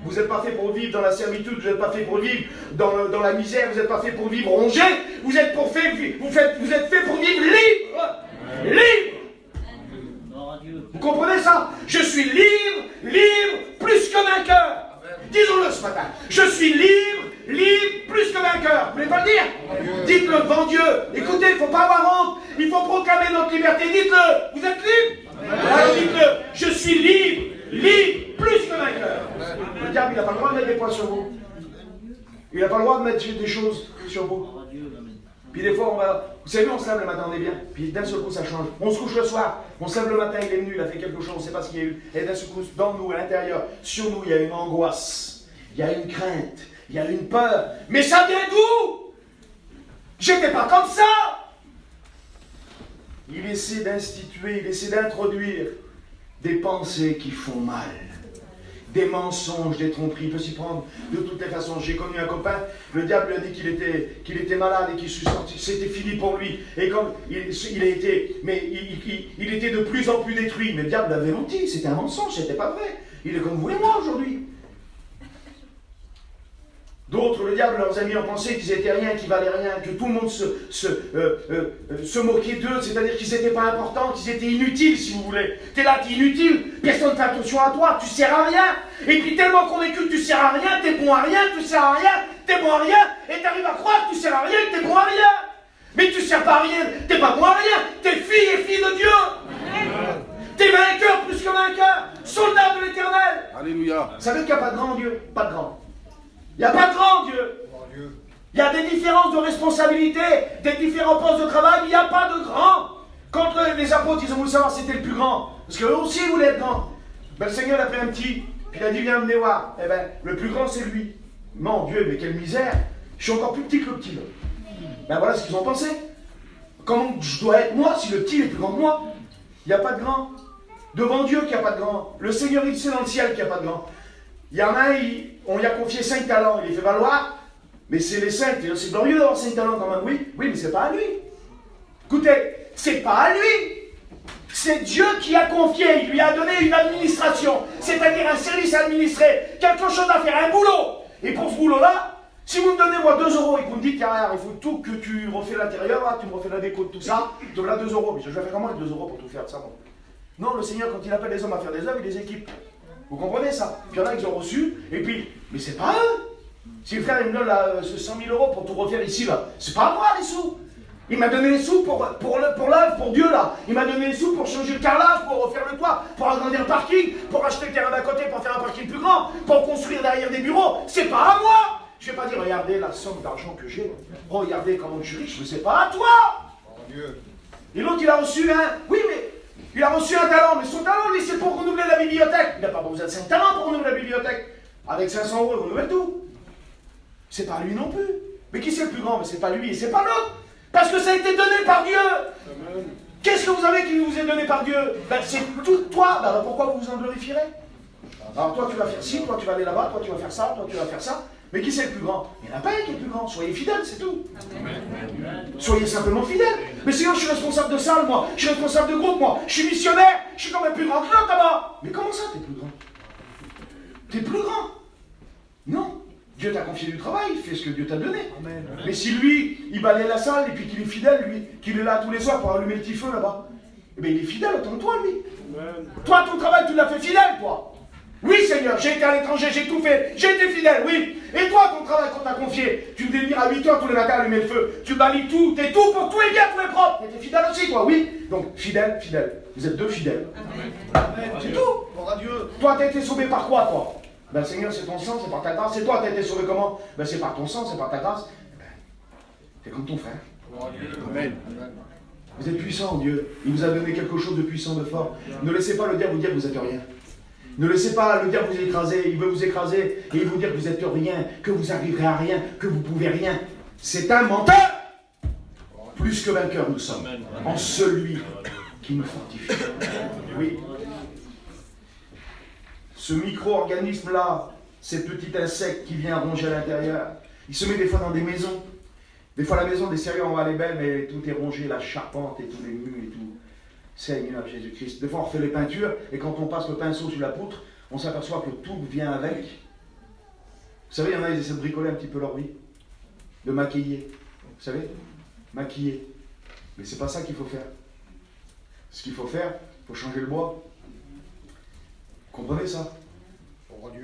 Vous n'êtes pas fait pour vivre dans la servitude, vous n'êtes pas fait pour vivre dans la misère, vous n'êtes pas fait pour vivre rongé, vous êtes fait pour vivre libre. Libre. Vous comprenez ça? Je suis libre, plus que vainqueur. Disons-le ce matin. Je suis libre, plus que vainqueur. Vous voulez pas le dire? Dites-le devant Dieu. Écoutez, il ne faut pas avoir honte. Il faut proclamer notre liberté. Dites-le. Vous êtes libre? Alors dites-le. Je suis libre, plus que vainqueur. Le diable, il n'a pas le droit de mettre des points sur vous. Il n'a pas le droit de mettre des choses sur vous. Puis des fois, vous savez, on se lève le matin, on est bien. Puis d'un seul coup, ça change. On se couche le soir. On se lève le matin, il est venu, il a fait quelque chose, on ne sait pas ce qu'il y a eu. Et d'un seul coup, dans nous, à l'intérieur, sur nous, il y a une angoisse. Il y a une crainte. Il y a une peur. Mais ça vient d'où? J'étais pas comme ça. Il essaie d'instituer, il essaie d'introduire des pensées qui font mal. Des mensonges, des tromperies, il peut s'y prendre de toutes les façons. J'ai connu un copain, le diable lui a dit qu'il était malade et qu'il se sorti, c'était fini pour lui. Et comme il était de plus en plus détruit. Mais le diable l'avait menti, c'était un mensonge, c'était pas vrai. Il est comme vous et moi aujourd'hui. D'autres, le diable leur a mis en pensée qu'ils étaient rien, qu'ils valaient rien, que tout le monde se moquait d'eux, c'est-à-dire qu'ils n'étaient pas importants, qu'ils étaient inutiles, si vous voulez. T'es là, t'es inutile, personne ne fait attention à toi, tu sers à rien. Et puis tellement convaincu que tu sers à rien, t'es bon à rien, tu sers à rien, t'es bon à rien, et t'arrives à croire que tu sers à rien, que t'es bon à rien. Mais tu sers pas à rien, t'es pas bon à rien, t'es fille et fille de Dieu. T'es vainqueur plus que vainqueur, soldat de l'Éternel. Alléluia. Vous savez qu'il n'y a pas de grand Dieu, pas de grand. Il n'y a pas de grand Dieu. Il y a des différences de responsabilité, des différents postes de travail, il n'y a pas de grand. Quand les apôtres, ils ont voulu savoir c'était le plus grand, parce qu'eux aussi voulaient être grands. Ben, le Seigneur a pris un petit, puis il a dit viens me voir. Eh ben, le plus grand c'est lui. Mon Dieu, mais quelle misère. Je suis encore plus petit que le petit. Là. Ben voilà ce qu'ils ont pensé. Comment je dois être moi si le petit est plus grand que moi? Il n'y a pas de grand. Devant Dieu qu'il n'y a pas de grand. Le Seigneur il sait dans le ciel qu'il n'y a pas de grand. Il y en a un, on lui a confié 5 talents, il les fait valoir, mais c'est les 5, c'est glorieux d'avoir 5 talents quand même, oui, mais c'est pas à lui. Écoutez, c'est pas à lui. C'est Dieu qui a confié, il lui a donné une administration, c'est-à-dire un service administré, quelque chose à faire, un boulot. Et pour ce boulot-là, si vous me donnez moi 2 euros et que vous me dites, il faut tout que tu refais l'intérieur, là, tu me refais la déco de tout ça, tu me donnes 2 euros, mais je vais faire comment avec 2 euros pour tout faire ça bon. Non, le Seigneur, quand il appelle les hommes à faire des œuvres, il les équipe. Vous comprenez ça? Puis il y en a qui ont reçu, et puis, mais c'est pas eux. Si le frère il me donne là, 100 000 euros pour tout refaire ici, là, c'est pas à moi les sous. Il m'a donné les sous pour l'œuvre, pour Dieu là. Il m'a donné les sous pour changer le carrelage, pour refaire le toit, pour agrandir le parking, pour acheter le terrain d'à côté, pour faire un parking plus grand, pour construire derrière des bureaux. C'est pas à moi. Je ne vais pas dire, regardez la somme d'argent que j'ai. Regardez comment je suis riche, mais c'est pas à toi. Dieu. Et l'autre, il a reçu un... Oui, mais il a reçu un talent. Mais son talent, lui, c'est pour renouveler la bibliothèque. Il n'a pas besoin de 5 talents pour renouveler la bibliothèque. Avec 500 euros, il renouvelle tout. C'est pas lui non plus. Mais qui c'est le plus grand? Mais c'est pas lui et c'est pas l'autre. Parce que ça a été donné par Dieu. Amen. Qu'est-ce que vous avez qui vous est donné par Dieu? Ben, c'est tout toi. Ben, alors pourquoi vous vous en glorifierez? Alors toi, tu vas faire ci, toi, tu vas aller là-bas, toi, tu vas faire ça, toi, tu vas faire ça. Mais qui c'est le plus grand? Il n'y en a pas un qui est le plus grand. Soyez fidèles, c'est tout. Soyez simplement fidèles. Mais sinon, je suis responsable de salle, moi. Je suis responsable de groupe, moi. Je suis missionnaire. Je suis comme un plus grand que l'autre là-bas. Mais comment ça, t'es plus grand? T'es plus grand? Non. Dieu t'a confié du travail, fais ce que Dieu t'a donné. Amen. Mais si lui, il balaye la salle et puis qu'il est fidèle, lui, qu'il est là tous les soirs pour allumer le petit feu là-bas, eh bien il est fidèle autant que toi, lui. Amen. Toi, ton travail, tu l'as fait fidèle, toi. Oui, Seigneur, j'ai été à l'étranger, j'ai tout fait, j'ai été fidèle, oui. Et toi, ton travail qu'on t'a confié, tu devais venir à 8h tous les matins allumer le feu, tu balayes tout, t'es tout pour tout est bien, tout est propre. T'es fidèle aussi, toi, oui. Donc, fidèle, fidèle. Vous êtes deux fidèles. Amen. C'est tout. Gloire à Dieu. Toi, t'as été sauvé par quoi, toi? Ben Seigneur, c'est ton sang, c'est par ta grâce. C'est toi, t'as été sauvé comment? Ben c'est par ton sang, c'est par ta grâce. Ben, t'es comme ton frère. Amen. Vous êtes puissant, Dieu. Il vous a donné quelque chose de puissant, de fort. Ne laissez pas le diable vous dire que vous n'êtes rien. Ne laissez pas le diable vous écraser. Il veut vous écraser et il vous dire que vous n'êtes rien, que vous n'arriverez à rien, que vous ne pouvez rien. C'est un menteur. Plus que vainqueur nous sommes. En celui qui nous fortifie. Oui. Ce micro-organisme-là, ces petits insectes qui vient ronger à l'intérieur, il se met des fois dans des maisons. Des fois la maison des sérieux, on va les belle, mais tout est rongé, la charpente et tous les murs et tout. Seigneur Jésus-Christ. Des fois on refait les peintures, et quand on passe le pinceau sur la poutre, on s'aperçoit que tout vient avec. Vous savez, il y en a, ils essaient de bricoler un petit peu leur vie. De maquiller. Vous savez? Maquiller. Mais c'est pas ça qu'il faut faire. Ce qu'il faut faire, il faut changer le bois. Comprenez ça?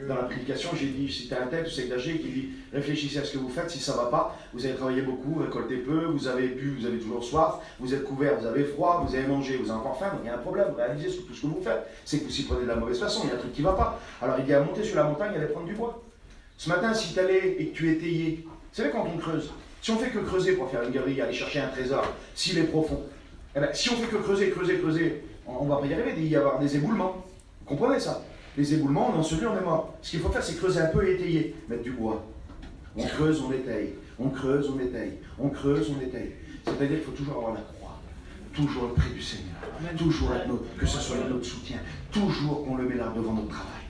Dans la prédication, j'ai dit, si tu as un texte, c'est d'âgé qui dit, réfléchissez à ce que vous faites, si ça ne va pas, vous avez travaillé beaucoup, récolté peu, vous avez bu, vous avez toujours soif, vous êtes couvert, vous avez froid, vous avez mangé, vous avez encore faim, donc il y a un problème, réalisez sur tout ce que vous faites. C'est que vous s'y prenez de la mauvaise façon, il y a un truc qui ne va pas. Alors il dit à monter sur la montagne et aller prendre du bois. Ce matin, si tu allais et que tu es taillé, vous savez quand on creuse, si on fait que creuser pour faire une guérille, aller chercher un trésor, s'il est profond, eh bien, si on fait que creuser, on ne va pas y arriver, il va y avoir des éboulements. Vous comprenez ça? Les éboulements, on celui on est mort. Ce qu'il faut faire, c'est creuser un peu et étayer. Mettre du bois. On creuse, on étaye. On creuse, on étaye. On creuse, on étaye. C'est-à-dire qu'il faut toujours avoir la croix. Toujours être près du Seigneur. Toujours être notre, que ce soit notre soutien. Toujours qu'on le met là devant notre travail.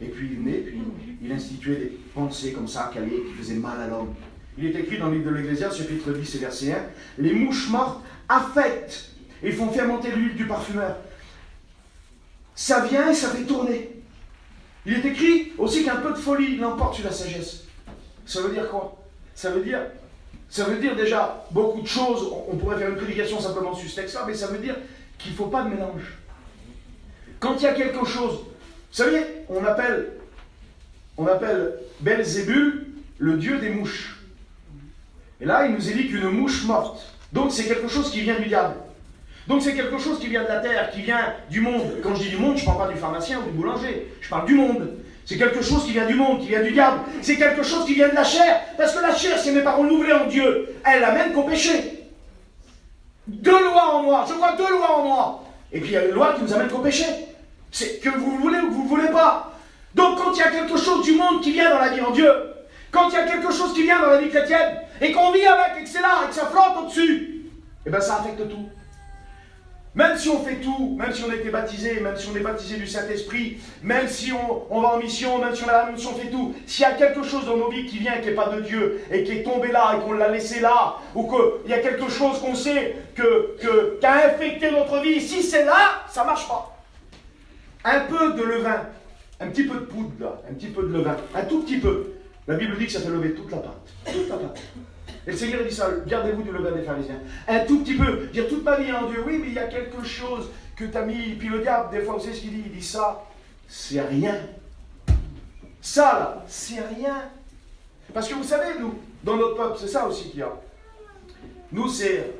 Et puis il venait, puis il instituait des pensées comme ça, calées, qui faisaient mal à l'homme. Il est écrit dans le livre de l'Ecclésiaste, chapitre 10 et verset 1, les mouches mortes affectent et font fermenter l'huile du parfumeur. Ça vient et ça fait tourner. Il est écrit aussi qu'un peu de folie l'emporte sur la sagesse. Ça veut dire quoi? Ça veut dire déjà beaucoup de choses. On pourrait faire une prédication simplement sur ce texte-là, mais ça veut dire qu'il ne faut pas de mélange. Quand il y a quelque chose, vous savez, on appelle Belzébul le dieu des mouches. Et là, il nous est dit qu'une mouche morte. Donc c'est quelque chose qui vient du diable. Donc c'est quelque chose qui vient de la terre, qui vient du monde. Quand je dis du monde, je ne parle pas du pharmacien ou du boulanger. Je parle du monde. C'est quelque chose qui vient du monde, qui vient du diable. C'est quelque chose qui vient de la chair. Parce que la chair, si elle n'est pas renouvelée en Dieu, elle amène qu'au péché. 2 lois en moi. Je crois 2 lois en moi. Et puis il y a une loi qui nous amène qu'au péché. C'est que vous le voulez ou que vous ne le voulez pas. Donc quand il y a quelque chose du monde qui vient dans la vie en Dieu, quand il y a quelque chose qui vient dans la vie chrétienne, et qu'on vit avec, et que c'est là, et que ça flotte au-dessus, eh bien ça affecte tout. Même si on fait tout, même si on a été baptisé, même si on est baptisé du Saint-Esprit, même si on va en mission, même si on a la même mission, on fait tout. S'il y a quelque chose dans nos vies qui vient, qui n'est pas de Dieu, et qui est tombé là, et qu'on l'a laissé là, ou qu'il y a quelque chose qu'on sait qui a infecté notre vie, si c'est là, ça ne marche pas. Un peu de levain, un petit peu de poudre là, un petit peu de levain, un tout petit peu. La Bible dit que ça fait lever toute la pâte. Toute la pâte. Et le Seigneur dit ça, gardez-vous du levain des pharisiens. Un tout petit peu, dire toute ma vie en Dieu, oui, mais il y a quelque chose que tu as mis, puis le diable, des fois, vous savez ce qu'il dit? Il dit ça, c'est rien. Ça, là, c'est rien. Parce que vous savez, nous, dans notre peuple, c'est ça aussi qu'il y a. Nous, c'est,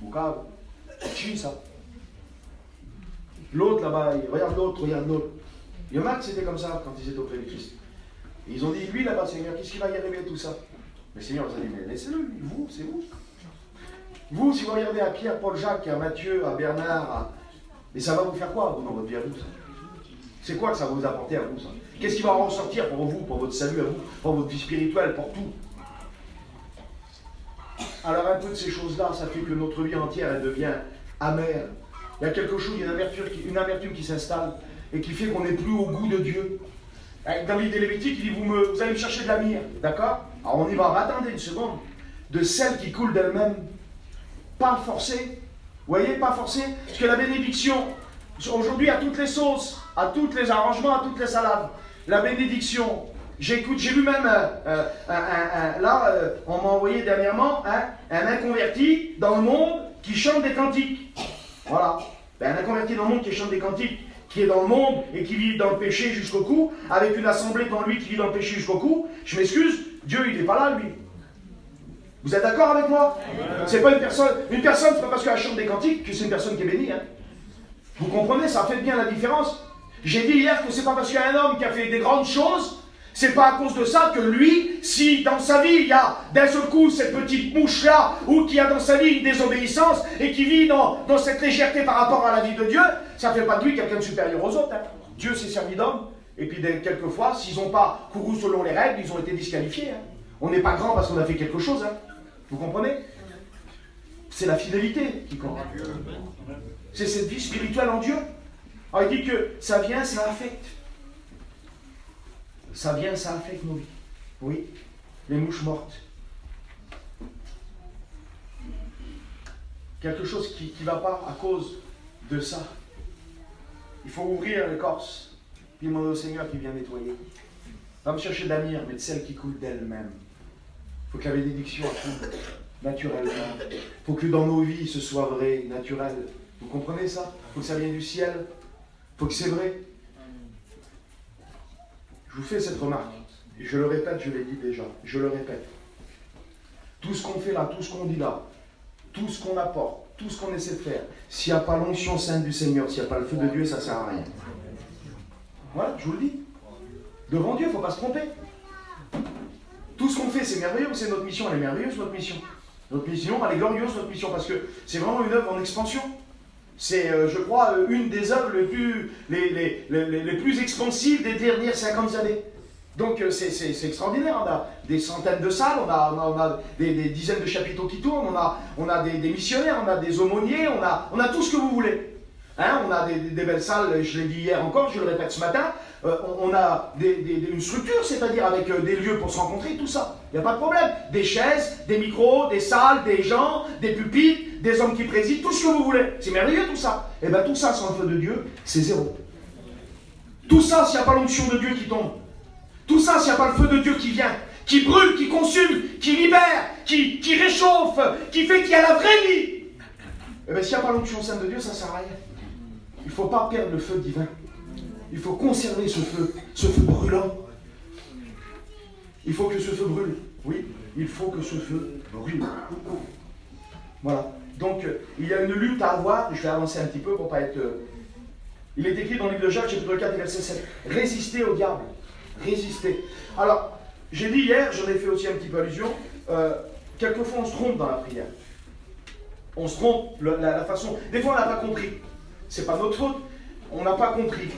Boucave, chi, ça. L'autre, là-bas, regarde l'autre. Il y en a qui c'était comme ça quand ils étaient auprès du Christ. Et ils ont dit, lui là-bas, Seigneur, qu'est-ce qui va y arriver à tout ça? Mais le Seigneur leur a dit, mais laissez-le, lui, vous, c'est vous. Vous, si vous regardez à Pierre, Paul, Jacques, à Matthieu, à Bernard, mais ça va vous faire quoi, vous, dans votre vie à vous, ça? C'est quoi que ça va vous apporter à vous, ça? Qu'est-ce qui va en ressortir pour vous, pour votre salut à vous, pour votre vie spirituelle, pour tout? Alors un peu de ces choses-là, ça fait que notre vie entière, elle devient amère. Il y a quelque chose, une amertume qui s'installe et qui fait qu'on n'est plus au goût de Dieu. Dans l'idée lévitique, il dit, vous allez me chercher de la myrrhe, d'accord? Alors on y va, attendez une seconde. De celle qui coule d'elle-même, pas forcée. Vous voyez, pas forcée. Parce que la bénédiction, aujourd'hui, à toutes les sauces, à tous les arrangements, à toutes les salades, la bénédiction, j'ai vu même, on m'a envoyé dernièrement un inconverti dans le monde qui chante des cantiques. Voilà. Un inconverti dans le monde qui chante des cantiques, qui est dans le monde et qui vit dans le péché jusqu'au cou, avec une assemblée dans lui qui vit dans le péché jusqu'au cou, je m'excuse, Dieu il n'est pas là lui. Vous êtes d'accord avec moi? C'est pas une personne, c'est pas parce qu'elle chante des cantiques que c'est une personne qui est bénie. Hein. Vous comprenez, ça fait bien la différence. J'ai dit hier que c'est pas parce qu'il y a un homme qui a fait des grandes choses, c'est pas à cause de ça que lui, si dans sa vie il y a d'un seul coup cette petite mouche-là, ou qu'il y a dans sa vie une désobéissance, et qui vit dans cette légèreté par rapport à la vie de Dieu, ça ne fait pas de lui quelqu'un de supérieur aux autres. Hein. Dieu s'est servi d'hommes, et puis quelquefois, s'ils n'ont pas couru selon les règles, ils ont été disqualifiés. Hein. On n'est pas grand parce qu'on a fait quelque chose. Hein. Vous comprenez? C'est la fidélité qui compte. C'est cette vie spirituelle en Dieu. Alors il dit que ça vient, ça affecte. Ça vient, ça affecte nos vies. Oui, les mouches mortes. Quelque chose qui ne va pas à cause de ça. Il faut ouvrir l'écorce, puis demander au Seigneur qui vient nettoyer. Va me chercher de la myrrhe, mais de celle qui coule d'elle-même. Il faut que la bénédiction coule naturellement. Il faut que dans nos vies, ce soit vrai, naturel. Vous comprenez ça? Il faut que ça vienne du ciel. Il faut que c'est vrai. Je vous fais cette remarque, et je le répète, je l'ai dit déjà, je le répète. Tout ce qu'on fait là, tout ce qu'on dit là, tout ce qu'on apporte, tout ce qu'on essaie de faire, s'il n'y a pas l'onction sainte du Seigneur, s'il n'y a pas le feu de Dieu, ça ne sert à rien. Voilà, je vous le dis. Devant Dieu, il ne faut pas se tromper. Tout ce qu'on fait, c'est merveilleux, c'est notre mission, elle est merveilleuse, notre mission. Notre mission, elle est glorieuse, notre mission, parce que c'est vraiment une œuvre en expansion. C'est, je crois, une des œuvres les plus expansives des dernières 50 années. Donc c'est extraordinaire, on a des centaines de salles, on a des dizaines de chapiteaux qui tournent, on a des missionnaires, on a des aumôniers, on a tout ce que vous voulez. Hein, on a des belles salles, je l'ai dit hier encore, je le répète ce matin, on a une structure, c'est-à-dire avec des lieux pour se rencontrer, tout ça. Il n'y a pas de problème. Des chaises, des micros, des salles, des gens, des pupitres, des hommes qui président, tout ce que vous voulez. C'est merveilleux tout ça. Et bien tout ça sans le feu de Dieu, c'est zéro. Tout ça s'il n'y a pas l'onction de Dieu qui tombe. Tout ça s'il n'y a pas le feu de Dieu qui vient, qui brûle, qui consume, qui libère, qui réchauffe, qui fait qu'il y a la vraie vie. Et bien s'il n'y a pas l'onction sainte de Dieu, ça ne sert à rien. Il ne faut pas perdre le feu divin. Il faut conserver ce feu brûlant. Il faut que ce feu brûle. Oui, il faut que ce feu brûle. Voilà. Donc, il y a une lutte à avoir. Je vais avancer un petit peu pour ne pas être... Il est écrit dans le livre de Jacques, chapitre 4, verset 7. Résistez au diable. Résistez. Alors, j'ai dit hier, j'en ai fait aussi un petit peu allusion, quelquefois on se trompe dans la prière. On se trompe, la façon... Des fois, on n'a pas compris. C'est pas notre faute. On n'a pas compris.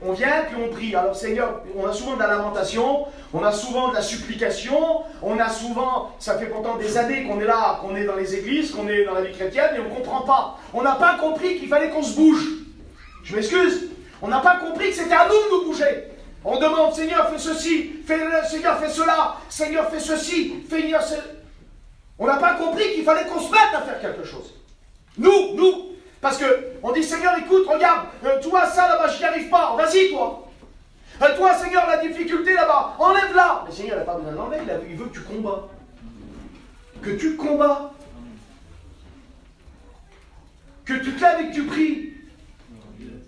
On vient puis on prie. Alors Seigneur, on a souvent de la lamentation, on a souvent de la supplication, on a souvent, ça fait pourtant des années qu'on est là, qu'on est dans les églises, qu'on est dans la vie chrétienne et on ne comprend pas. On n'a pas compris qu'il fallait qu'on se bouge. Je m'excuse. On n'a pas compris que c'était à nous de nous bouger. On demande, Seigneur, fais ceci, Seigneur, fais cela, Seigneur, fais ceci, Seigneur, on n'a pas compris qu'il fallait qu'on se mette à faire quelque chose. Nous. Parce qu'on dit, Seigneur, écoute, regarde, toi, ça là-bas, je n'y arrive pas, vas-y, toi. Toi, Seigneur, la difficulté là-bas, enlève-la. Mais Seigneur, il n'a pas besoin de l'enlever, il veut que tu combats. Que tu combats. Que tu te lèves et que tu pries.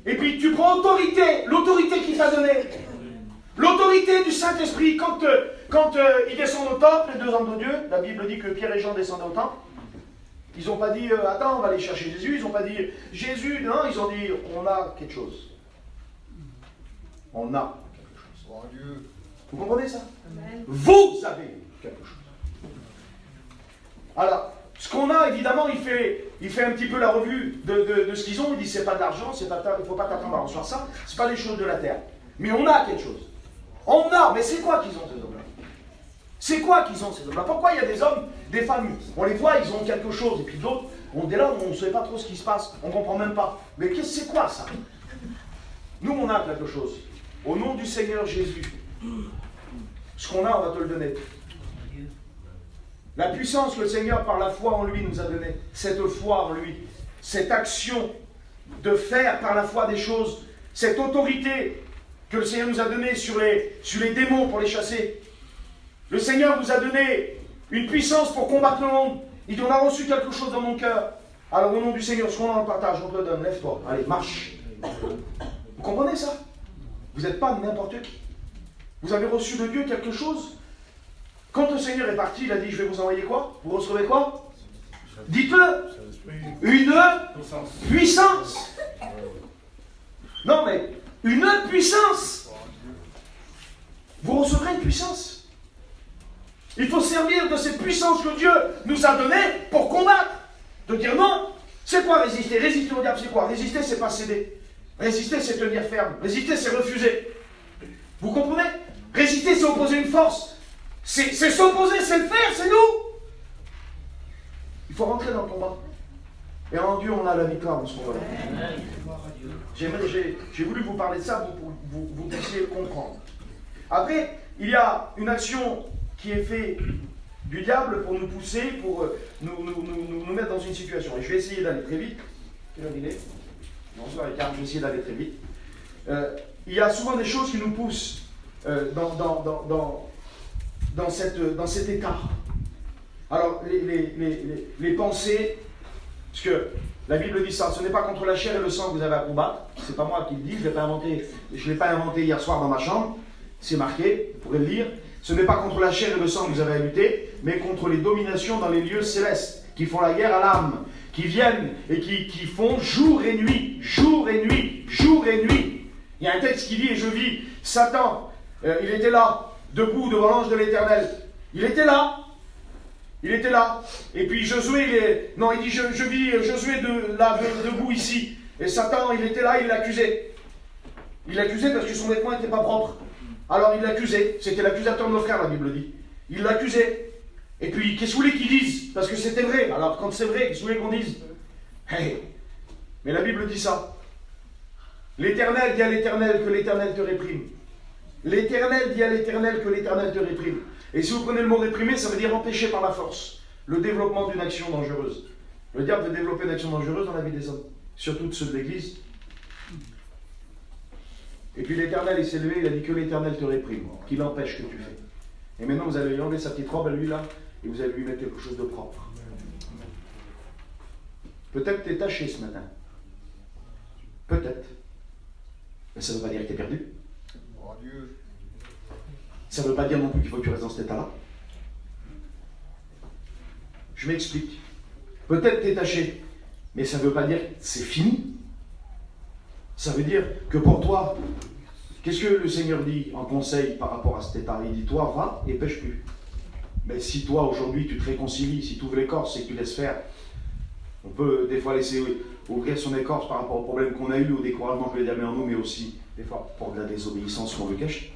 Et puis tu prends l'autorité qu'il t'a donnée. L'autorité du Saint-Esprit. Quand il descend au temple, les deux hommes de Dieu, la Bible dit que Pierre et Jean descendaient au temple. Ils n'ont pas dit, attends, on va aller chercher Jésus. Ils n'ont pas dit, Jésus, non, ils ont dit, on a quelque chose. On a quelque chose. Vous comprenez ça? Vous avez quelque chose. Alors, ce qu'on a, évidemment, il fait un petit peu la revue de ce qu'ils ont. Il dit, c'est pas de l'argent, il ne faut pas t'attendre à recevoir ça. C'est pas les choses de la terre. Mais on a quelque chose. On a, mais c'est quoi qu'ils ont, ces hommes-là? C'est quoi qu'ils ont, ces hommes-là? Pourquoi il y a des hommes, des femmes, on les voit, ils ont quelque chose, et puis d'autres, on est là, on ne sait pas trop ce qui se passe, on ne comprend même pas. Mais c'est quoi ça? Nous, on a quelque chose. Au nom du Seigneur Jésus, ce qu'on a, on va te le donner. La puissance que le Seigneur, par la foi en lui, nous a donnée, cette foi en lui, cette action de faire par la foi des choses, cette autorité que le Seigneur nous a donnée sur les démons pour les chasser. Le Seigneur nous a donné une puissance pour combattre le monde. Il dit, on a reçu quelque chose dans mon cœur. Alors au nom du Seigneur, ce qu'on a, on le partage, on te le donne, lève-toi, allez, marche. Vous comprenez ça? Vous n'êtes pas n'importe qui. Vous avez reçu de Dieu quelque chose. Quand le Seigneur est parti, il a dit, je vais vous envoyer quoi? Vous recevez quoi? Dites-le. Une puissance. Non mais, une puissance. Vous recevrez une puissance. Il faut servir de cette puissance que Dieu nous a donnée pour combattre. De dire non. C'est quoi résister? Résister au diable, c'est quoi? Résister, c'est pas céder. Résister, c'est tenir ferme. Résister, c'est refuser. Vous comprenez? Résister, c'est opposer une force. C'est s'opposer, c'est le faire, c'est nous. Il faut rentrer dans le combat. Et en Dieu, on a la victoire dans ce combat. J'ai voulu vous parler de ça pour que vous puissiez comprendre. Après, il y a une action qui est faite du diable pour nous pousser, pour nous mettre dans une situation. Et je vais essayer d'aller très vite. Quelle heure il est? Non, c'est pas, je vais essayer d'aller très vite. Il y a souvent des choses qui nous poussent dans cet état. Alors, les pensées, parce que la Bible dit ça, ce n'est pas contre la chair et le sang que vous avez à combattre. C'est pas moi qui le dis, je ne l'ai pas inventé hier soir dans ma chambre. C'est marqué, vous pourrez le lire. Ce n'est pas contre la chair et le sang que vous avez à lutter, mais contre les dominations dans les lieux célestes, qui font la guerre à l'âme, qui viennent et qui font jour et nuit, jour et nuit, jour et nuit. Il y a un texte qui dit, et je vis, Satan, il était là, debout devant l'ange de l'Éternel. Il était là. Il était là. Et puis Josué, il dit, je vis Josué debout ici. Et Satan, il était là, il l'accusait. Il l'accusait parce que son vêtement n'était pas propre. Alors il l'accusait. C'était l'accusateur de nos frères, la Bible dit. Il l'accusait. Et puis, qu'est-ce que vous voulez qu'ils disent? Parce que c'était vrai. Alors quand c'est vrai, qu'est-ce que vous voulez qu'on dise? Hey. Mais la Bible dit ça. L'Éternel dit à l'Éternel que l'Éternel te réprime. L'Éternel dit à l'Éternel que l'Éternel te réprime. Et si vous prenez le mot réprimer, ça veut dire empêcher par la force le développement d'une action dangereuse. Le diable veut développer une action dangereuse dans la vie des hommes, surtout de ceux de l'Église. Et puis l'Éternel, il s'est levé, il a dit que l'Éternel te réprime, qu'il empêche que tu fais. Et maintenant, vous allez lui enlever sa petite robe à lui là, et vous allez lui mettre quelque chose de propre. Peut-être que tu es taché ce matin. Peut-être. Mais ça ne veut pas dire que tu es perdu. Ça ne veut pas dire non plus qu'il faut que tu restes dans cet état-là. Je m'explique. Peut-être t'es taché, mais ça ne veut pas dire que c'est fini. Ça veut dire que pour toi, qu'est-ce que le Seigneur dit en conseil par rapport à cet état? Il dit, toi, va et pêche plus. Mais si toi, aujourd'hui, tu te réconcilies, si tu ouvres l'écorce et que tu laisses faire, on peut des fois laisser ouvrir son écorce par rapport aux problèmes qu'on a eu, au découragement que le diable met en nous, mais aussi, des fois, pour de la désobéissance qu'on veut cacher.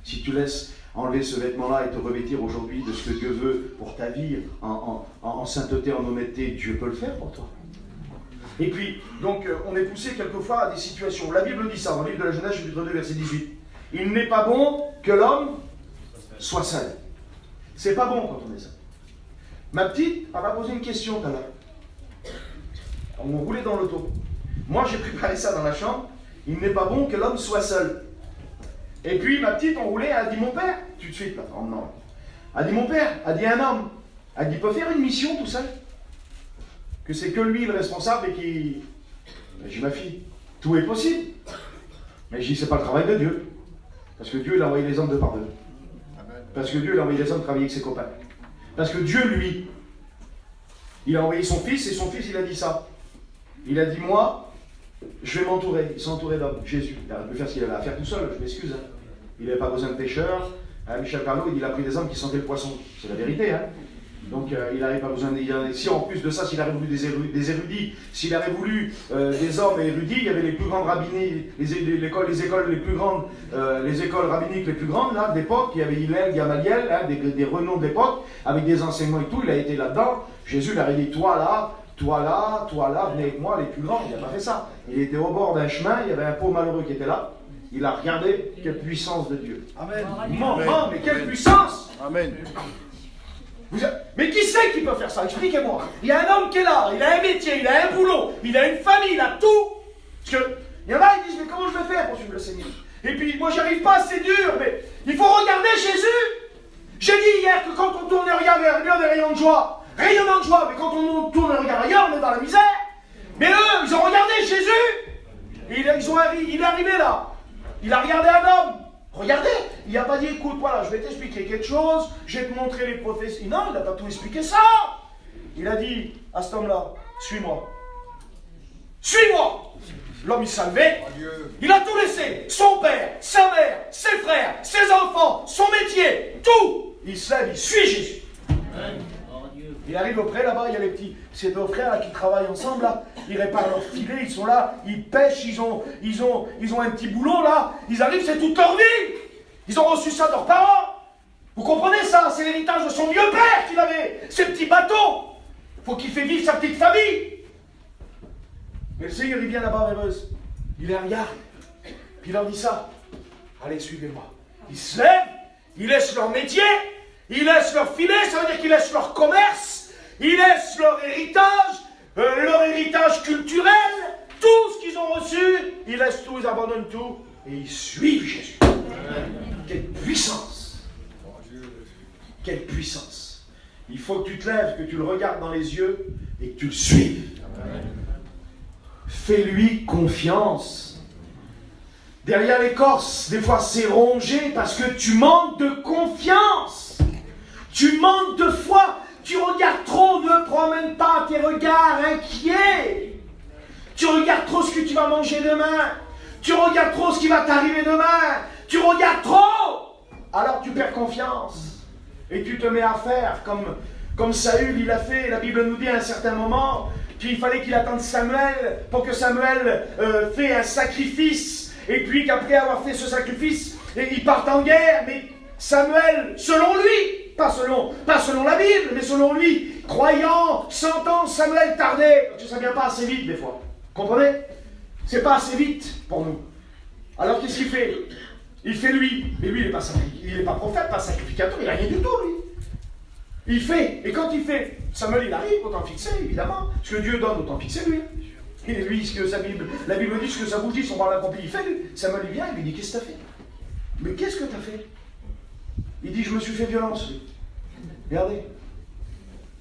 Si tu laisses enlever ce vêtement-là et te revêtir aujourd'hui de ce que Dieu veut pour ta vie, en sainteté, en honnêteté, Dieu peut le faire pour toi. Et puis, donc, on est poussé quelquefois à des situations. La Bible dit ça, dans le livre de la Genèse, chapitre 2, verset 18. Il n'est pas bon que l'homme soit seul. C'est pas bon quand on est seul. Ma petite, elle m'a posé une question tout à l'heure. On roulait dans l'auto. Moi, j'ai préparé ça dans la chambre. Il n'est pas bon que l'homme soit seul. Et puis ma petite, on roulait, elle a dit mon père, tout de suite là, oh non. Elle a dit mon père, elle a dit un homme, elle a dit peut faire une mission tout seul. Que c'est que lui le responsable et qui. J'ai dit ma fille, tout est possible. Mais je dis c'est pas le travail de Dieu. Parce que Dieu il a envoyé les hommes de par deux. Parce que Dieu il a envoyé les hommes travailler avec ses copains. Parce que Dieu lui, il a envoyé son fils et son fils il a dit ça. Il a dit moi, je vais m'entourer. Il s'est entouré d'hommes. Jésus, il aurait pu faire ce qu'il avait à faire tout seul, je m'excuse. Il n'avait pas besoin de pêcheurs, Michel Carnot, il a pris des hommes qui sentaient le poisson. C'est la vérité, hein. Donc il n'avait pas besoin de... Si en plus de ça, s'il avait voulu des érudits, s'il avait voulu des hommes érudits, il y avait les plus grandes rabbiniques, les écoles les plus grandes, les écoles rabbiniques les plus grandes là, d'époque. Il y avait Hillel, Gamaliel, hein, des renoms de l'époque, avec des enseignements et tout. Il a été là-dedans. Jésus leur a dit, toi là, venez avec moi, les plus grands. Il n'a pas fait ça. Il était au bord d'un chemin, il y avait un pauvre malheureux qui était là. Il a regardé, quelle puissance de Dieu. Amen. Maman, mais quelle puissance! Amen. Mais qui c'est qui peut faire ça? Expliquez-moi. Il y a un homme qui est là, il a un métier, il a un boulot, il a une famille, il a tout. Parce que, il y en a, ils disent, mais comment je vais faire pour suivre le Seigneur? Et puis, moi, j'arrive pas, c'est dur, mais il faut regarder Jésus. J'ai dit hier que quand on tourne le regard vers lui, on est rayonnant de joie, mais quand on tourne le regard ailleurs, on est dans la misère. Mais eux, ils ont regardé Jésus. Et il est arrivé là. Il a regardé un homme. Regardez, il n'a pas dit, écoute, voilà, je vais t'expliquer quelque chose, je vais te montrer les prophéties. Non, il n'a pas tout expliqué ça. Il a dit à cet homme-là, suis-moi. Suis-moi. L'homme, il s'est levé. Il a tout laissé. Son père, sa mère, ses frères, ses enfants, son métier, tout. Il se lève, il suit Jésus. Il arrive auprès, là-bas, il y a ces deux frères là, qui travaillent ensemble, là. Ils réparent leurs filets, ils sont là, ils pêchent, ils ont un petit boulot, là. Ils arrivent, c'est toute leur vie. Ils ont reçu ça de leurs parents. Vous comprenez ça? C'est l'héritage de son vieux père qu'il avait, ces petits bateaux. Faut qu'il fait vivre sa petite famille. Mais le Seigneur, il vient là-bas vers eux. Il les regarde. Puis il leur dit ça. Allez, suivez-moi. Ils se lèvent, ils laissent leur métier, ils laissent leur filet, ça veut dire qu'ils laissent leur commerce, ils laissent leur héritage culturel, tout ce qu'ils ont reçu, ils laissent tout, ils abandonnent tout, et ils suivent Jésus. Quelle puissance! Quelle puissance! Il faut que tu te lèves, que tu le regardes dans les yeux, et que tu le suives. Fais-lui confiance. Derrière l'écorce, des fois c'est rongé parce que tu manques de confiance. Tu manques de foi. Tu regardes trop, ne promène pas tes regards inquiets. Tu regardes trop ce que tu vas manger demain. Tu regardes trop ce qui va t'arriver demain. Tu regardes trop. Alors tu perds confiance. Et tu te mets à faire comme Saül il a fait. La Bible nous dit à un certain moment qu'il fallait qu'il attende Samuel pour que Samuel fait un sacrifice. Et puis qu'après avoir fait ce sacrifice, il part en guerre. Mais Samuel, selon lui, pas selon la Bible, mais selon lui, croyant, sentant, Samuel tardait. Parce que ça ne vient pas assez vite des fois. Comprenez? C'est pas assez vite pour nous. Alors qu'est-ce qu'il fait? Il fait lui. Mais lui, il n'est pas prophète, pas sacrificateur, il n'a rien du tout, lui. Il fait. Et quand il fait, Samuel, il arrive, autant fixer, évidemment. Ce que Dieu donne, autant fixer, lui. Et lui, ce que la Bible dit, ce que sa bouche dit, son bras l'accomplit, il fait, lui. Samuel, il vient, il lui dit, qu'est-ce que tu as fait? Mais qu'est-ce que tu as fait? Il dit, je me suis fait violence. Regardez.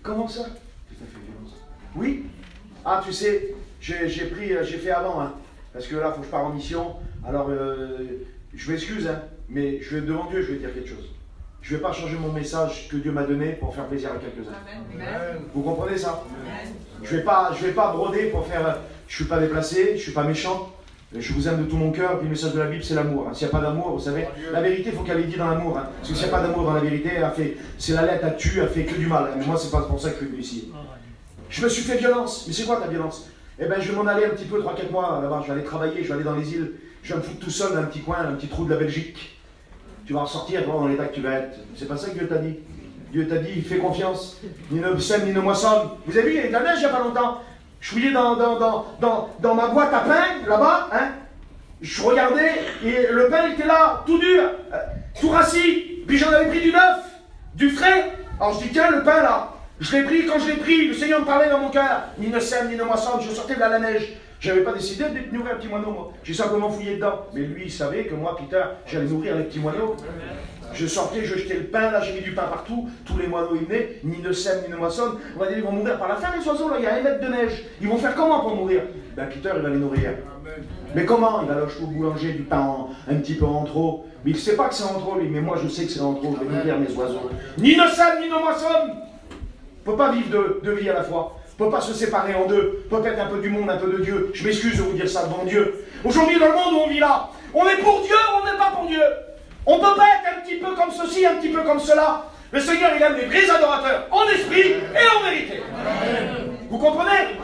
Comment ça? Tu t'as fait violence? Oui. Ah, tu sais, j'ai fait avant, hein. Parce que là, il faut que je parte en mission. Alors, je m'excuse, hein, mais devant Dieu, je vais dire quelque chose. Je ne vais pas changer mon message que Dieu m'a donné pour faire plaisir à quelques-uns. Vous comprenez ça? Je vais pas broder pour faire... Je ne suis pas déplacé, je ne suis pas méchant. Je vous aime de tout mon cœur, puis le message de la Bible, c'est l'amour. Hein. S'il n'y a pas d'amour, vous savez, la vérité, il faut qu'elle ait dit dans l'amour. Hein. Parce que s'il n'y a pas d'amour dans la vérité, c'est la lettre, elle tue, elle fait que du mal. Hein. Mais moi, c'est pas pour ça que je suis venu ici. Je me suis fait violence. Mais c'est quoi ta violence? Eh bien, je vais m'en aller un petit peu, 3-4 mois là-bas. Je vais aller travailler, je vais aller dans les îles. Je vais me foutre tout seul dans un petit coin, un petit trou de la Belgique. Tu vas en sortir, voir dans l'état que tu vas être. C'est pas ça que Dieu t'a dit. Dieu t'a dit, fais confiance. Ni ne sème, ni ne moissonne. Vous avez vu, il y a de la neige il n'y a pas longtemps. Je fouillais dans ma boîte à pain, là-bas, hein. Je regardais, et le pain était là, tout dur, tout rassis. Puis j'en avais pris du neuf, du frais. Alors je dis, tiens, le pain là. Je l'ai pris, quand je l'ai pris, le Seigneur me parlait dans mon cœur. Ni ne sème, ni ne moissonne, je sortais de la neige. J'avais pas décidé de nourrir un petit moineau, moi. J'ai simplement fouillé dedans. Mais lui, il savait que moi, Peter, j'allais nourrir les petits moineaux. Je sortais, je jetais le pain, là, j'ai mis du pain partout. Tous les moineaux, ils venaient, ni ne sème, ni ne moissonne. On va dire, ils vont mourir par la faim, les oiseaux, là, il y a 1 mètre de neige. Ils vont faire comment pour mourir? Ben, Peter, il va les nourrir. Mais comment? Il va lâcher au boulanger du pain un petit peu en trop. Mais il ne sait pas que c'est en trop, lui. Mais moi, je sais que c'est en trop. Je vais nourrir mes oiseaux. Ni ne sème, ni ne moissonne. On ne peut pas vivre de vie à la fois. On ne peut pas se séparer en deux. Peut-être un peu du monde, un peu de Dieu. Je m'excuse de vous dire ça devant Dieu. Aujourd'hui, dans le monde où on vit là, on est pour Dieu, on n'est pas pour Dieu. On ne peut pas être un petit peu comme ceci, un petit peu comme cela. Le Seigneur, il aime les vrais adorateurs, en esprit et en vérité. Vous comprenez?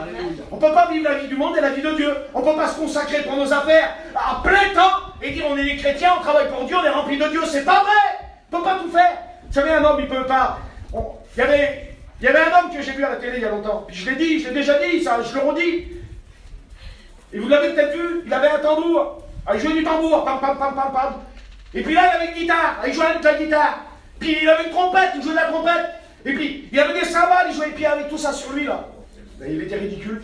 On ne peut pas vivre la vie du monde et la vie de Dieu. On ne peut pas se consacrer pour nos affaires à plein temps et dire on est des chrétiens, on travaille pour Dieu, on est rempli de Dieu. C'est pas vrai. On ne peut pas tout faire. Vous savez, un homme, il ne peut pas... Il y avait un homme que j'ai vu à la télé il y a longtemps. Je l'ai dit, je l'ai déjà dit, ça, je le redis. Et vous l'avez peut-être vu, il avait un tambour. Il jouait du tambour, pam, pam, pam, pam, pam. Et puis là, il avait une guitare, il jouait avec la guitare. Puis il avait une trompette, il jouait de la trompette. Et puis, il avait des cymbales, il jouait, et puis avec tout ça sur lui, là. Ben, il était ridicule.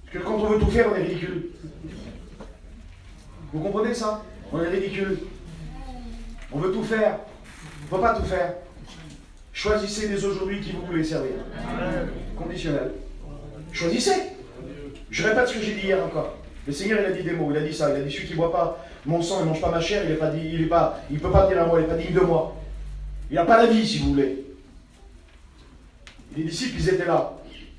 Parce que quand on veut tout faire, on est ridicule. Vous comprenez ça? On est ridicule. On veut tout faire. On ne peut pas tout faire. Choisissez dès aujourd'hui qui vous voulez servir. Conditionnel. Choisissez. Je répète ce que j'ai dit hier encore. Le Seigneur, il a dit des mots, il a dit ça. Il a dit celui qui ne boit pas mon sang et ne mange pas ma chair, il ne peut pas venir à moi, il n'est pas digne de moi. Il n'a pas la vie, si vous voulez. Les disciples, ils étaient là.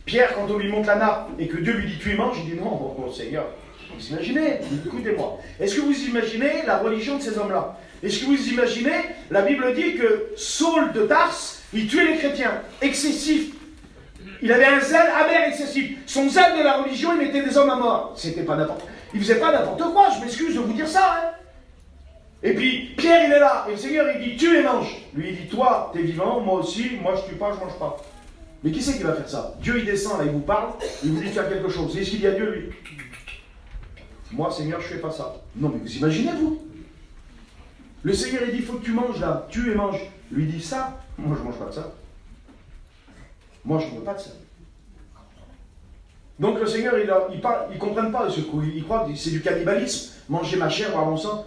Pierre, quand on lui montre la nappe et que Dieu lui dit tu y manges, il dit non, bon, Seigneur. Vous imaginez? Écoutez-moi. Est-ce que vous imaginez la religion de ces hommes-là? Est-ce que vous imaginez? La Bible dit que Saul de Tarse, il tuait les chrétiens. Excessif. Il avait un zèle amer excessif. Son zèle de la religion, il mettait des hommes à mort. C'était pas n'importe. Il faisait pas n'importe quoi, je m'excuse de vous dire ça. Hein. Et puis, Pierre, il est là. Et le Seigneur, il dit, tue et mange. Lui, il dit, toi, t'es vivant, moi aussi, moi, je tue pas, je mange pas. Mais qui c'est qui va faire ça? Dieu, il descend, là, il vous parle, il vous dit de faire quelque chose. C'est ce qu'il dit à Dieu, lui. Moi, Seigneur, je fais pas ça. Non, mais vous imaginez, vous? Le Seigneur, il dit, il faut que tu manges, là. Tue et mange. Lui, il dit, ça, moi, je mange pas de ça. Moi, je ne veux pas de ça. Donc le Seigneur, ils ne comprennent pas ce coup. Ils croient que c'est du cannibalisme. Manger ma chair, boire mon sang.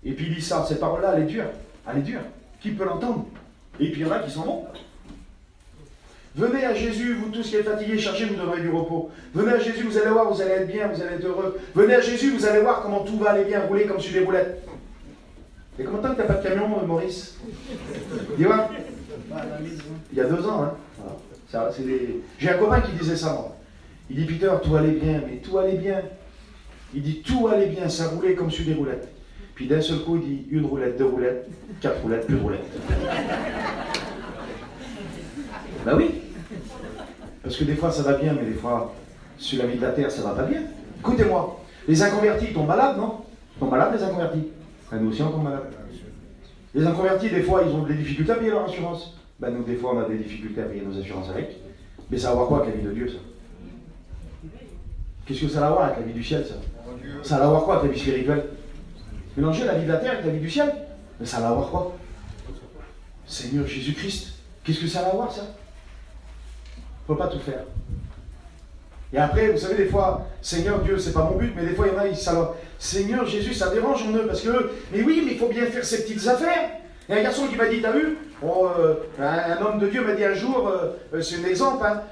Et puis il dit ça, cette parole-là, elle est dure. Elle est dure. Qui peut l'entendre? Et puis il y en a qui s'en vont. Venez à Jésus, vous tous qui êtes fatigués, cherchez, vous donnerez du repos. Venez à Jésus, vous allez voir, vous allez être bien, vous allez être heureux. Venez à Jésus, vous allez voir comment tout va aller bien, rouler comme sur des roulettes. Et combien de temps que tu n'as pas de camion, Maurice? Dis-moi. Il y a 2 ans, hein. Voilà. J'ai un copain qui disait ça, moi. Il dit, Peter, tout allait bien, mais tout allait bien. Il dit, tout allait bien, ça roulait comme sur des roulettes. Puis d'un seul coup, il dit, 1 roulette, 2 roulettes, 4 roulettes, plus de roulettes. Ben oui. Parce que des fois, ça va bien, mais des fois, sur la vie de la terre, ça va pas bien. Écoutez-moi, les inconvertis tombent malades, non? Ils tombent malades, les inconvertis. Nous aussi, on tombe malades. Les inconvertis, des fois, ils ont des difficultés à payer leur assurance. Ben nous, des fois, on a des difficultés à payer nos assurances avec. Mais ça a à voir quoi avec la vie de Dieu, ça? Qu'est-ce que ça a à voir avec la vie du ciel, ça? Ça a à voir quoi avec la vie spirituelle? Mélanger la vie de la terre avec la vie du ciel? Mais ça a à voir quoi? Seigneur Jésus-Christ, qu'est-ce que ça a à voir, ça? Il ne faut pas tout faire. Et après, vous savez, des fois, Seigneur Dieu, c'est pas mon but, mais des fois, il y en a, ça, Seigneur Jésus, ça dérange en eux, parce que, mais oui, mais il faut bien faire ses petites affaires. Il y a un garçon qui m'a dit, t'as vu, un homme de Dieu m'a dit un jour, c'est un exemple, hein,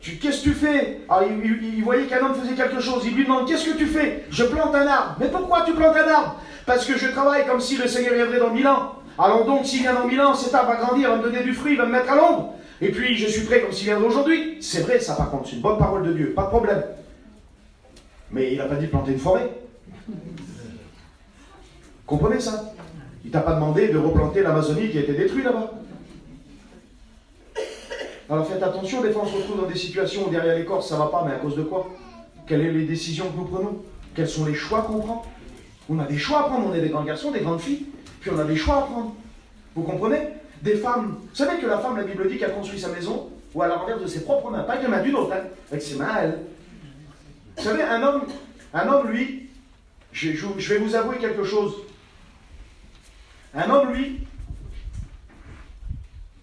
qu'est-ce que tu fais? Alors, il voyait qu'un homme faisait quelque chose, il lui demande, qu'est-ce que tu fais? Je plante un arbre. Mais pourquoi tu plantes un arbre? Parce que je travaille comme si le Seigneur viendrait dans 1000 ans. Alors donc, s'il vient dans 1000 ans, cet arbre va grandir, va me donner du fruit, il va me mettre à l'ombre. Et puis, je suis prêt comme s'il viendrait aujourd'hui. C'est vrai, ça, par contre, c'est une bonne parole de Dieu, pas de problème. Mais il n'a pas dit de planter une forêt. Comprenez ça? Il t'a pas demandé de replanter l'Amazonie qui a été détruite là-bas. Alors faites attention, des fois on se retrouve dans des situations où derrière l'écorce ça ne va pas, mais à cause de quoi? Quelles sont les décisions que nous prenons? Quels sont les choix qu'on prend? On a des choix à prendre, on est des grands garçons, des grandes filles, puis on a des choix à prendre. Vous comprenez? Des femmes, vous savez que la femme, la Bible dit qu'elle construit sa maison, ou à la renverse de ses propres mains, pas avec les mains d'une autre, hein, avec ses mains à elle. Vous savez, un homme, lui, je vais vous avouer quelque chose. Un homme, lui,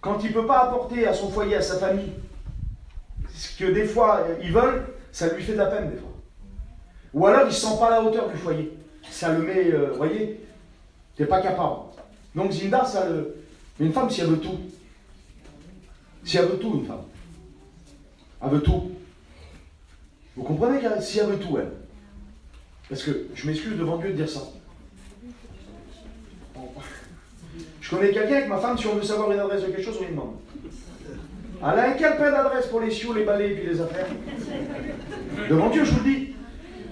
quand il ne peut pas apporter à son foyer, à sa famille, ce que des fois ils veulent, ça lui fait de la peine des fois. Ou alors il ne se sent pas à la hauteur du foyer. Ça le met, vous voyez, tu n'es pas capable. Donc Zinda, ça le... Mais une femme, si elle veut tout, si elle veut tout, une femme, elle veut tout. Vous comprenez, si elle veut tout, elle. Parce que, je m'excuse devant Dieu de dire ça. Je connais quelqu'un avec ma femme, si on veut savoir une adresse de quelque chose, on lui demande. Elle a un calepin d'adresse pour les sioux, les balais et puis les affaires. Devant Dieu, je vous le dis.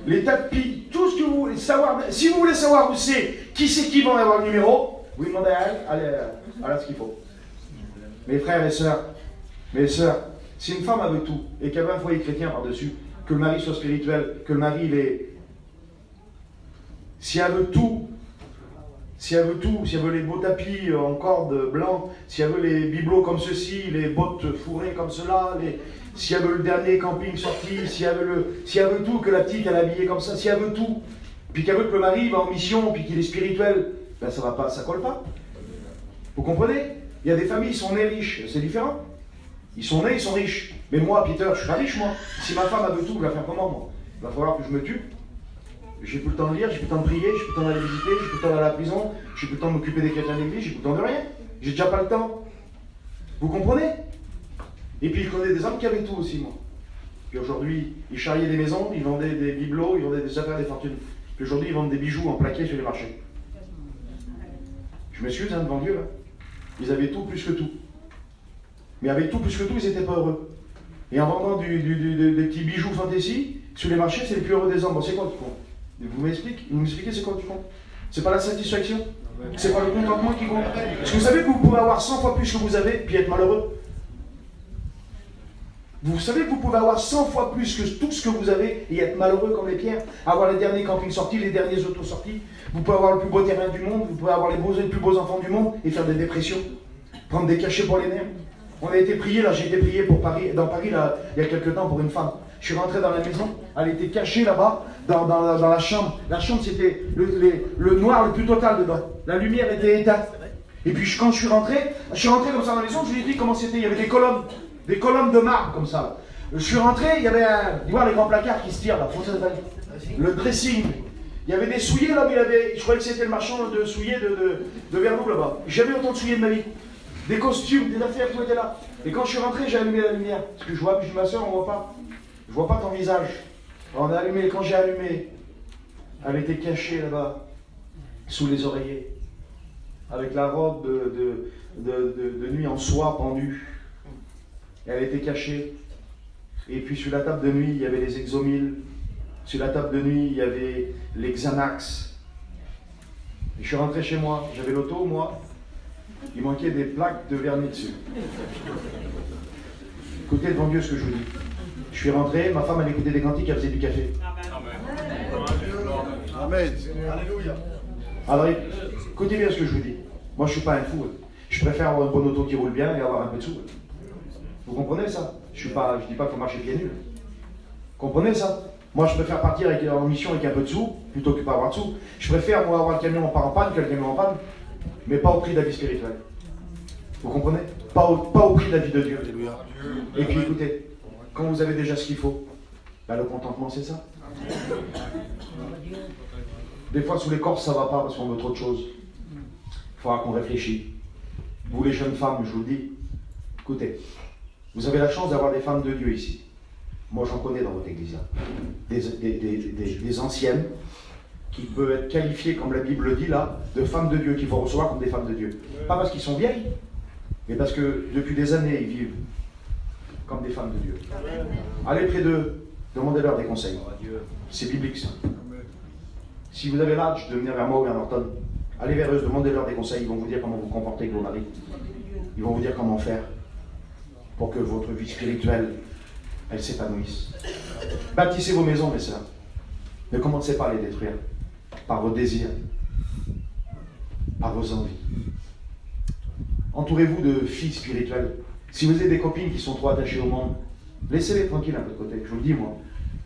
Les tapis, tout ce que vous voulez savoir, si vous voulez savoir où qui c'est qui va en avoir le numéro, vous demandez à elle, elle a ce qu'il faut. Mes frères et sœurs, si une femme veut tout, et qu'elle veut un foyer chrétien par-dessus, que le mari soit spirituel, que le mari il est... Si elle veut tout, si elle veut les beaux tapis en corde blanc, si elle veut les bibelots comme ceci, les bottes fourrées comme cela, si elle veut le dernier camping sorti, si elle veut tout, que la petite elle est habillée comme ça, si elle veut tout, puis qu'elle veut que le mari va en mission, puis qu'il est spirituel, ben ça va pas, ça colle pas. Vous comprenez? Il y a des familles, ils sont nés riches, c'est différent. Ils sont nés, ils sont riches. Mais moi, Peter, je suis pas riche, moi. Si ma femme veut tout, je vais faire comment, moi? Il va falloir que je me tue. J'ai plus le temps de lire, j'ai plus le temps de prier, j'ai plus le temps d'aller visiter, j'ai plus le temps d'aller à la prison, j'ai plus le temps de m'occuper des chrétiens d'église, j'ai plus le temps de rien. J'ai déjà pas le temps. Vous comprenez? Et puis je connais des hommes qui avaient tout aussi, moi. Puis aujourd'hui, ils charriaient des maisons, ils vendaient des bibelots, ils vendaient des affaires, des fortunes. Puis aujourd'hui, ils vendent des bijoux en plaqué sur les marchés. Je m'excuse devant Dieu, hein. Ils avaient tout plus que tout. Mais avec tout plus que tout, ils n'étaient pas heureux. Et en vendant des petits bijoux fantaisie, sur les marchés, c'est les plus heureux des hommes. Bon, c'est quoi qui compte? Vous m'expliquez c'est quoi qui compte? C'est pas la satisfaction? C'est pas le contentement qui compte? Est-ce que vous savez que vous pouvez avoir 100 fois plus que vous avez, puis être malheureux? Vous savez que vous pouvez avoir 100 fois plus que tout ce que vous avez et être malheureux comme les pierres, avoir les derniers campings sortis, les derniers autos sortis, vous pouvez avoir le plus beau terrain du monde, vous pouvez avoir les plus beaux enfants du monde et faire des dépressions, prendre des cachets pour les nerfs. On a été prié, là, j'ai été prié pour Paris, dans Paris, là, il y a quelques temps pour une femme. Je suis rentré dans la maison, elle était cachée là-bas, dans la chambre. La chambre, c'était le noir le plus total dedans. La lumière était éteinte. Et puis quand je suis rentré comme ça dans la maison, je lui ai dit comment c'était. Il y avait des colonnes de marbre comme ça. Je suis rentré, il y avait tu vois les grands placards qui se tirent là, le dressing. Il y avait des souliers là, je croyais que c'était le marchand de souliers de Verdou là-bas. J'ai jamais autant de souliers de ma vie. Des costumes, des affaires, tout était là. Et quand je suis rentré, j'ai allumé la lumière. Parce que je vois, puis je dis, ma soeur, on voit pas. Je vois pas ton visage. Alors on a allumé, quand j'ai allumé, elle était cachée là-bas, sous les oreillers, avec la robe de nuit en soie pendue. Elle était cachée. Et puis sur la table de nuit, il y avait les Exomil. Sur la table de nuit, il y avait les Xanax. Et je suis rentré chez moi. J'avais l'auto, moi. Il manquait des plaques de vernis dessus. Écoutez devant Dieu ce que je vous dis. Je suis rentré, ma femme elle écoutait des cantiques, elle faisait du café. Amen. Alléluia. Alors écoutez bien ce que je vous dis. Moi je ne suis pas un fou. Je préfère avoir une bonne auto qui roule bien et avoir un peu de sous. Vous comprenez ça? Je dis pas qu'il faut marcher pieds nus. Vous comprenez ça? Moi je préfère partir en mission avec un peu de sous plutôt que pas avoir de sous. Je préfère moi avoir le camion en panne que le camion en panne. Mais pas au prix de la vie spirituelle. Vous comprenez? Pas au prix de la vie de Dieu. Et puis écoutez, quand vous avez déjà ce qu'il faut, ben, le contentement c'est ça. Des fois sous l'écorce ça va pas parce qu'on veut trop de choses. Il faudra qu'on réfléchisse. Vous les jeunes femmes, je vous le dis, écoutez, vous avez la chance d'avoir des femmes de Dieu ici. Moi j'en connais dans votre église. Des anciennes qui peuvent être qualifiées, comme la Bible le dit là, de femmes de Dieu, qu'il faut recevoir comme des femmes de Dieu. Pas parce qu'ils sont vieilles, mais parce que depuis des années, ils vivent comme des femmes de Dieu. Allez près d'eux, demandez-leur des conseils. C'est biblique ça. Si vous avez l'âge de venir vers moi ou vers Norton, allez vers eux, demandez-leur des conseils, ils vont vous dire comment vous comporter avec vos maris. Ils vont vous dire comment faire pour que votre vie spirituelle, elle s'épanouisse. Bâtissez vos maisons, mes sœurs. Ne commencez pas à les détruire par vos désirs, par vos envies. Entourez-vous de filles spirituelles. Si vous avez des copines qui sont trop attachées au monde, laissez-les tranquilles un peu de côté. Je vous le dis, moi.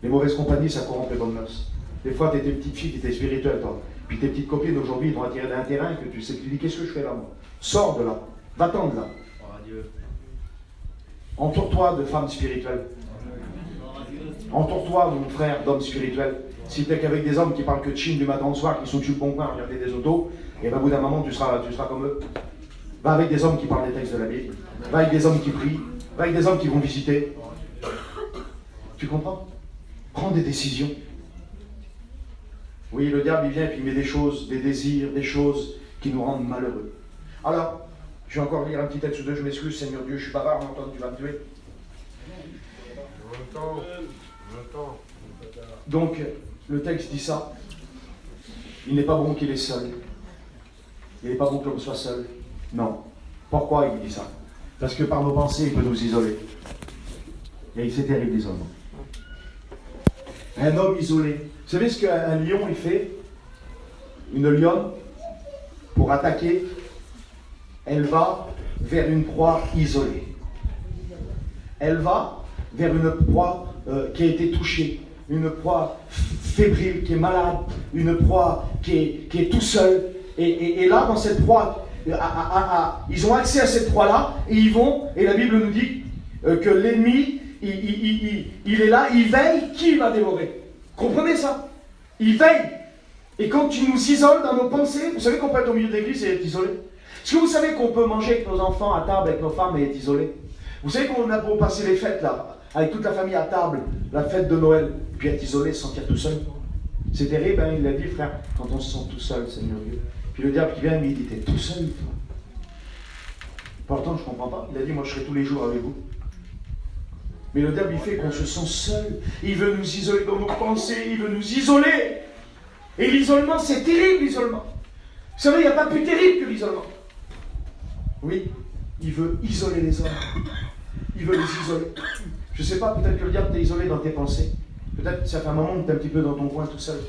Les mauvaises compagnies, ça corrompt les bonnes mœurs. Des fois, tu étais petite fille, tu étais spirituelle, toi. Puis tes petites copines d'aujourd'hui, ils t'ont attiré d'un terrain que tu sais, tu dis, qu'est-ce que je fais là, moi? Sors de là. Va-t'en de là. Entoure-toi de femmes spirituelles. Entoure-toi, mon frère, d'hommes spirituels. Si tu es qu'avec des hommes qui parlent que de Chine du matin au soir, qui sont sur le bon coin à regarder des autos, et bien, au bout d'un moment, tu seras comme eux. Va avec des hommes qui parlent des textes de la Bible. Va avec des hommes qui prient. Va avec des hommes qui vont visiter. Tu comprends? Prends des décisions. Oui, le diable, il vient et puis il met des choses, des désirs, des choses qui nous rendent malheureux. Alors, je vais encore lire un petit texte ou deux. Je m'excuse, Seigneur Dieu, je suis bavard, Antoine, tu vas me tuer. Donc, le texte dit ça. il n'est pas bon qu'il est seul. Il n'est pas bon que l'homme soit seul. Non. Pourquoi il dit ça? Parce que par nos pensées, il peut nous isoler. Et c'est terrible l'isolement. Un homme isolé. Vous savez ce qu'un lion il fait? Une lionne, pour attaquer, elle va vers une proie isolée. Elle va vers une proie qui a été touchée, une proie fébrile, qui est malade, une proie qui est tout seul. Et là, dans cette proie, ils ont accès à cette proie-là, et ils vont, et la Bible nous dit que l'ennemi, il est là, il veille, qui va dévorer. Comprenez ça? Il veille. Et quand il nous isole dans nos pensées, vous savez qu'on peut être au milieu de l'église et être isolé? Est-ce que vous savez qu'on peut manger avec nos enfants à table, avec nos femmes et être isolé? Vous savez qu'on a beau passer les fêtes là, avec toute la famille à table, la fête de Noël, puis être isolé, se sentir tout seul? C'est terrible, hein, il l'a dit, frère, quand on se sent tout seul, Seigneur Dieu. Puis le diable qui vient, il dit, t'es tout seul, toi. Pourtant, je ne comprends pas. Il a dit, moi, je serai tous les jours avec vous. Mais le diable, il fait qu'on se sent seul. Il veut nous isoler dans nos pensées, il veut nous isoler. Et l'isolement, c'est terrible, l'isolement. Vous savez, il n'y a pas plus terrible que l'isolement. Oui, il veut isoler les hommes. Il veut les isoler. Je ne sais pas, peut-être que le diable t'a isolé dans tes pensées. Peut-être que ça fait un moment que tu es un petit peu dans ton coin tout seul.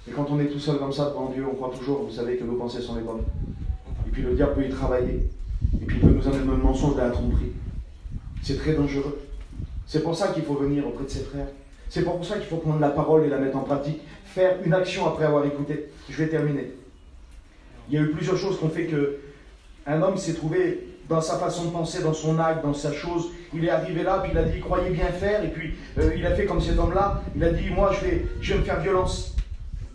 Et quand on est tout seul comme ça devant Dieu, on croit toujours, vous savez, que nos pensées sont les bonnes. Et puis le diable peut y travailler. Et puis il peut nous amener dans le mensonge, dans la tromperie. C'est très dangereux. C'est pour ça qu'il faut venir auprès de ses frères. C'est pour ça qu'il faut prendre la parole et la mettre en pratique. Faire une action après avoir écouté. Je vais terminer. Il y a eu plusieurs choses qui ont fait qu'un homme s'est trouvé dans sa façon de penser, dans son acte, dans sa chose. Il est arrivé là, puis il a dit, croyez bien faire. Et puis il a fait comme cet homme-là. Il a dit, moi je vais me faire violence.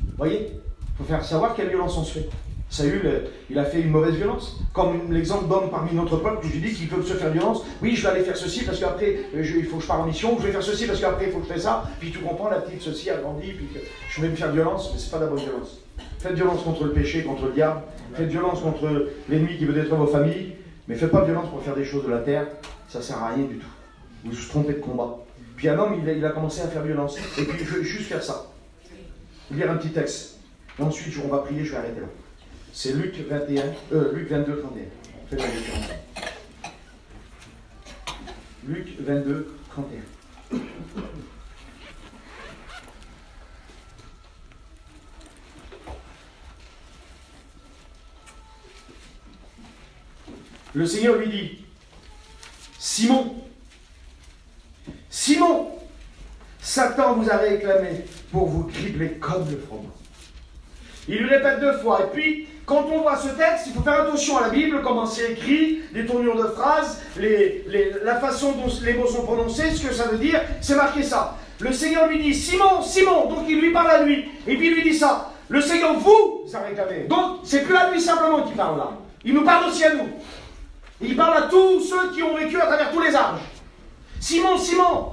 Vous voyez? Il faut faire savoir quelle violence on se fait. Saül, il a fait une mauvaise violence. Comme l'exemple d'homme parmi notre peuple, où je dis qu'il peut se faire violence. Oui, je vais aller faire ceci parce qu'après, il faut que je parte en mission. Ou je vais faire ceci parce qu'après, il faut que je fasse ça. Puis tu comprends, la petite ceci a grandi, puis que je vais me faire violence, mais ce n'est pas la bonne violence. Faites violence contre le péché, contre le diable. Faites violence contre l'ennemi qui veut détruire vos familles. Mais faites pas violence pour faire des choses de la terre. Ça ne sert à rien du tout. Vous vous trompez de combat. Puis un homme, il a commencé à faire violence. Et puis je vais juste faire ça. Lire un petit texte. Et ensuite, on va prier, je vais arrêter là. C'est Luc 22, 31. Faites la lecture. Luc 22, 31. Le Seigneur lui dit, Simon, Simon, Satan vous a réclamé pour vous cribler comme le froment. Il lui répète 2 fois. Et puis, quand on voit ce texte, il faut faire attention à la Bible, comment c'est écrit, les tournures de phrases, la façon dont les mots sont prononcés, ce que ça veut dire, c'est marqué ça. Le Seigneur lui dit, Simon, Simon, donc il lui parle à lui. Et puis il lui dit ça. Le Seigneur vous a réclamé. Donc, c'est plus à lui simplement qu'il parle là. Il nous parle aussi à nous. Et il parle à tous ceux qui ont vécu à travers tous les âges. Simon, Simon,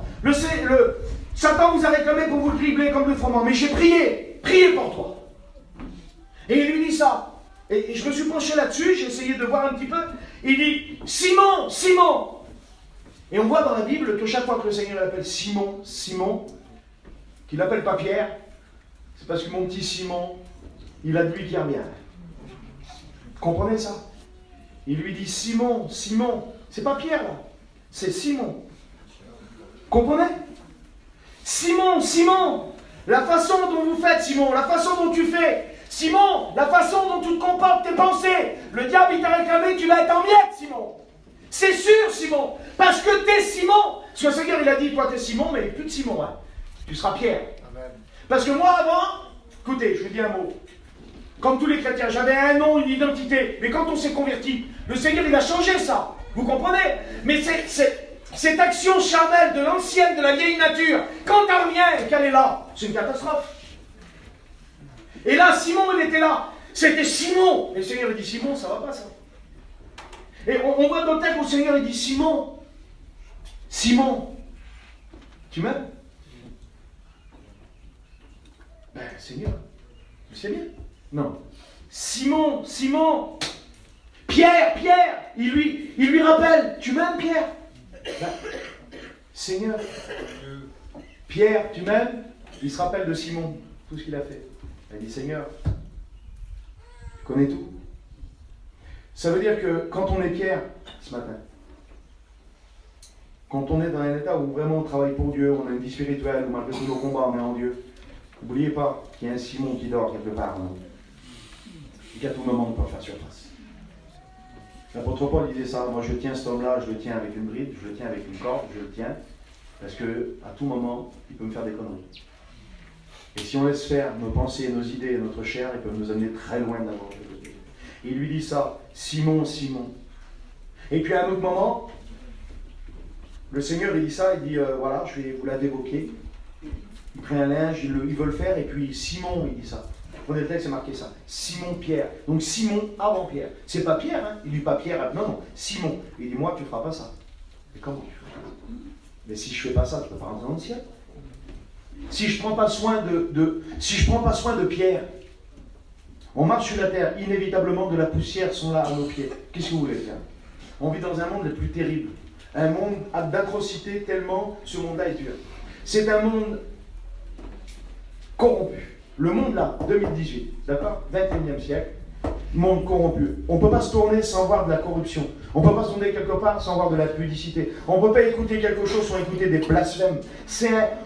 Satan vous a réclamé pour vous cribler comme le froment. Mais j'ai prié pour toi. Et il lui dit ça. Et je me suis penché là-dessus, j'ai essayé de voir un petit peu. Il dit, Simon, Simon. Et on voit dans la Bible que chaque fois que le Seigneur l'appelle Simon, Simon, qu'il l'appelle pas Pierre, c'est parce que mon petit Simon, il a de lui qui revient. Comprenez ça? Il lui dit, Simon, Simon. C'est pas Pierre là, c'est Simon. Comprenez? Simon, Simon. La façon dont vous faites, Simon, la façon dont tu fais, Simon, la façon dont tu te comportes, tes pensées, le diable il t'a réclamé, tu vas être en miettes, Simon. C'est sûr, Simon, parce que t'es Simon. Parce que le Seigneur il a dit, toi t'es Simon, mais plus de Simon, hein. Tu seras Pierre. Amen. Parce que moi avant, écoutez, je vous dis un mot. Comme tous les chrétiens, j'avais un nom, une identité, mais quand on s'est converti, le Seigneur il a changé ça. Vous comprenez? Mais cette action charnelle de l'ancienne, de la vieille nature, quand elle revient et qu'elle est là, c'est une catastrophe. Et là, Simon, il était là. C'était Simon. Et le Seigneur, il dit, Simon, ça va pas, ça. Et on voit dans le texte où le Seigneur, il dit, Simon, Simon, tu m'aimes? Ben, Seigneur, tu sais bien. Non. Simon, Simon, Pierre, Pierre, il lui rappelle, tu m'aimes, Pierre? Ben, Seigneur, Pierre, tu m'aimes? Il se rappelle de Simon, tout ce qu'il a fait. Elle dit, Seigneur, tu connais tout. Ça veut dire que quand on est Pierre, ce matin, quand on est dans un état où vraiment on travaille pour Dieu, on a une vie spirituelle, où malgré tous nos combats, on est en Dieu, n'oubliez pas qu'il y a un Simon qui dort quelque part, non, et qu'à tout moment, on peut faire surface. L'apôtre Paul disait ça, moi je tiens cet homme-là, je le tiens avec une bride, je le tiens avec une corde, je le tiens, parce que à tout moment, il peut me faire des conneries. Et si on laisse faire nos pensées, nos idées et notre chair, il peut nous amener très loin d'avoir de Dieu. Il lui dit ça, Simon, Simon. Et puis à un autre moment, le Seigneur il dit ça, il dit voilà, je vais vous la dévoquer. Il prend un linge, il veut le faire, et puis Simon, il dit ça. Prenez le texte, c'est marqué ça. Simon Pierre. Donc Simon avant Pierre. C'est pas Pierre, hein. Il dit pas Pierre, non, Simon. Il dit moi, tu ne feras pas ça. Mais comment tu feras ça? Mais si je ne fais pas ça, tu ne peux pas rentrer dans le ciel. Si je ne prends pas soin de Pierre, on marche sur la terre, inévitablement de la poussière sont là à nos pieds. Qu'est-ce que vous voulez faire? On vit dans un monde le plus terrible. Un monde d'atrocité tellement ce monde-là est dur. C'est un monde corrompu. Le monde là, 2018, d'accord, 21e siècle, monde corrompu. On ne peut pas se tourner sans voir de la corruption. On ne peut pas se tourner quelque part sans voir de la pudicité. On ne peut pas écouter quelque chose sans écouter des blasphèmes.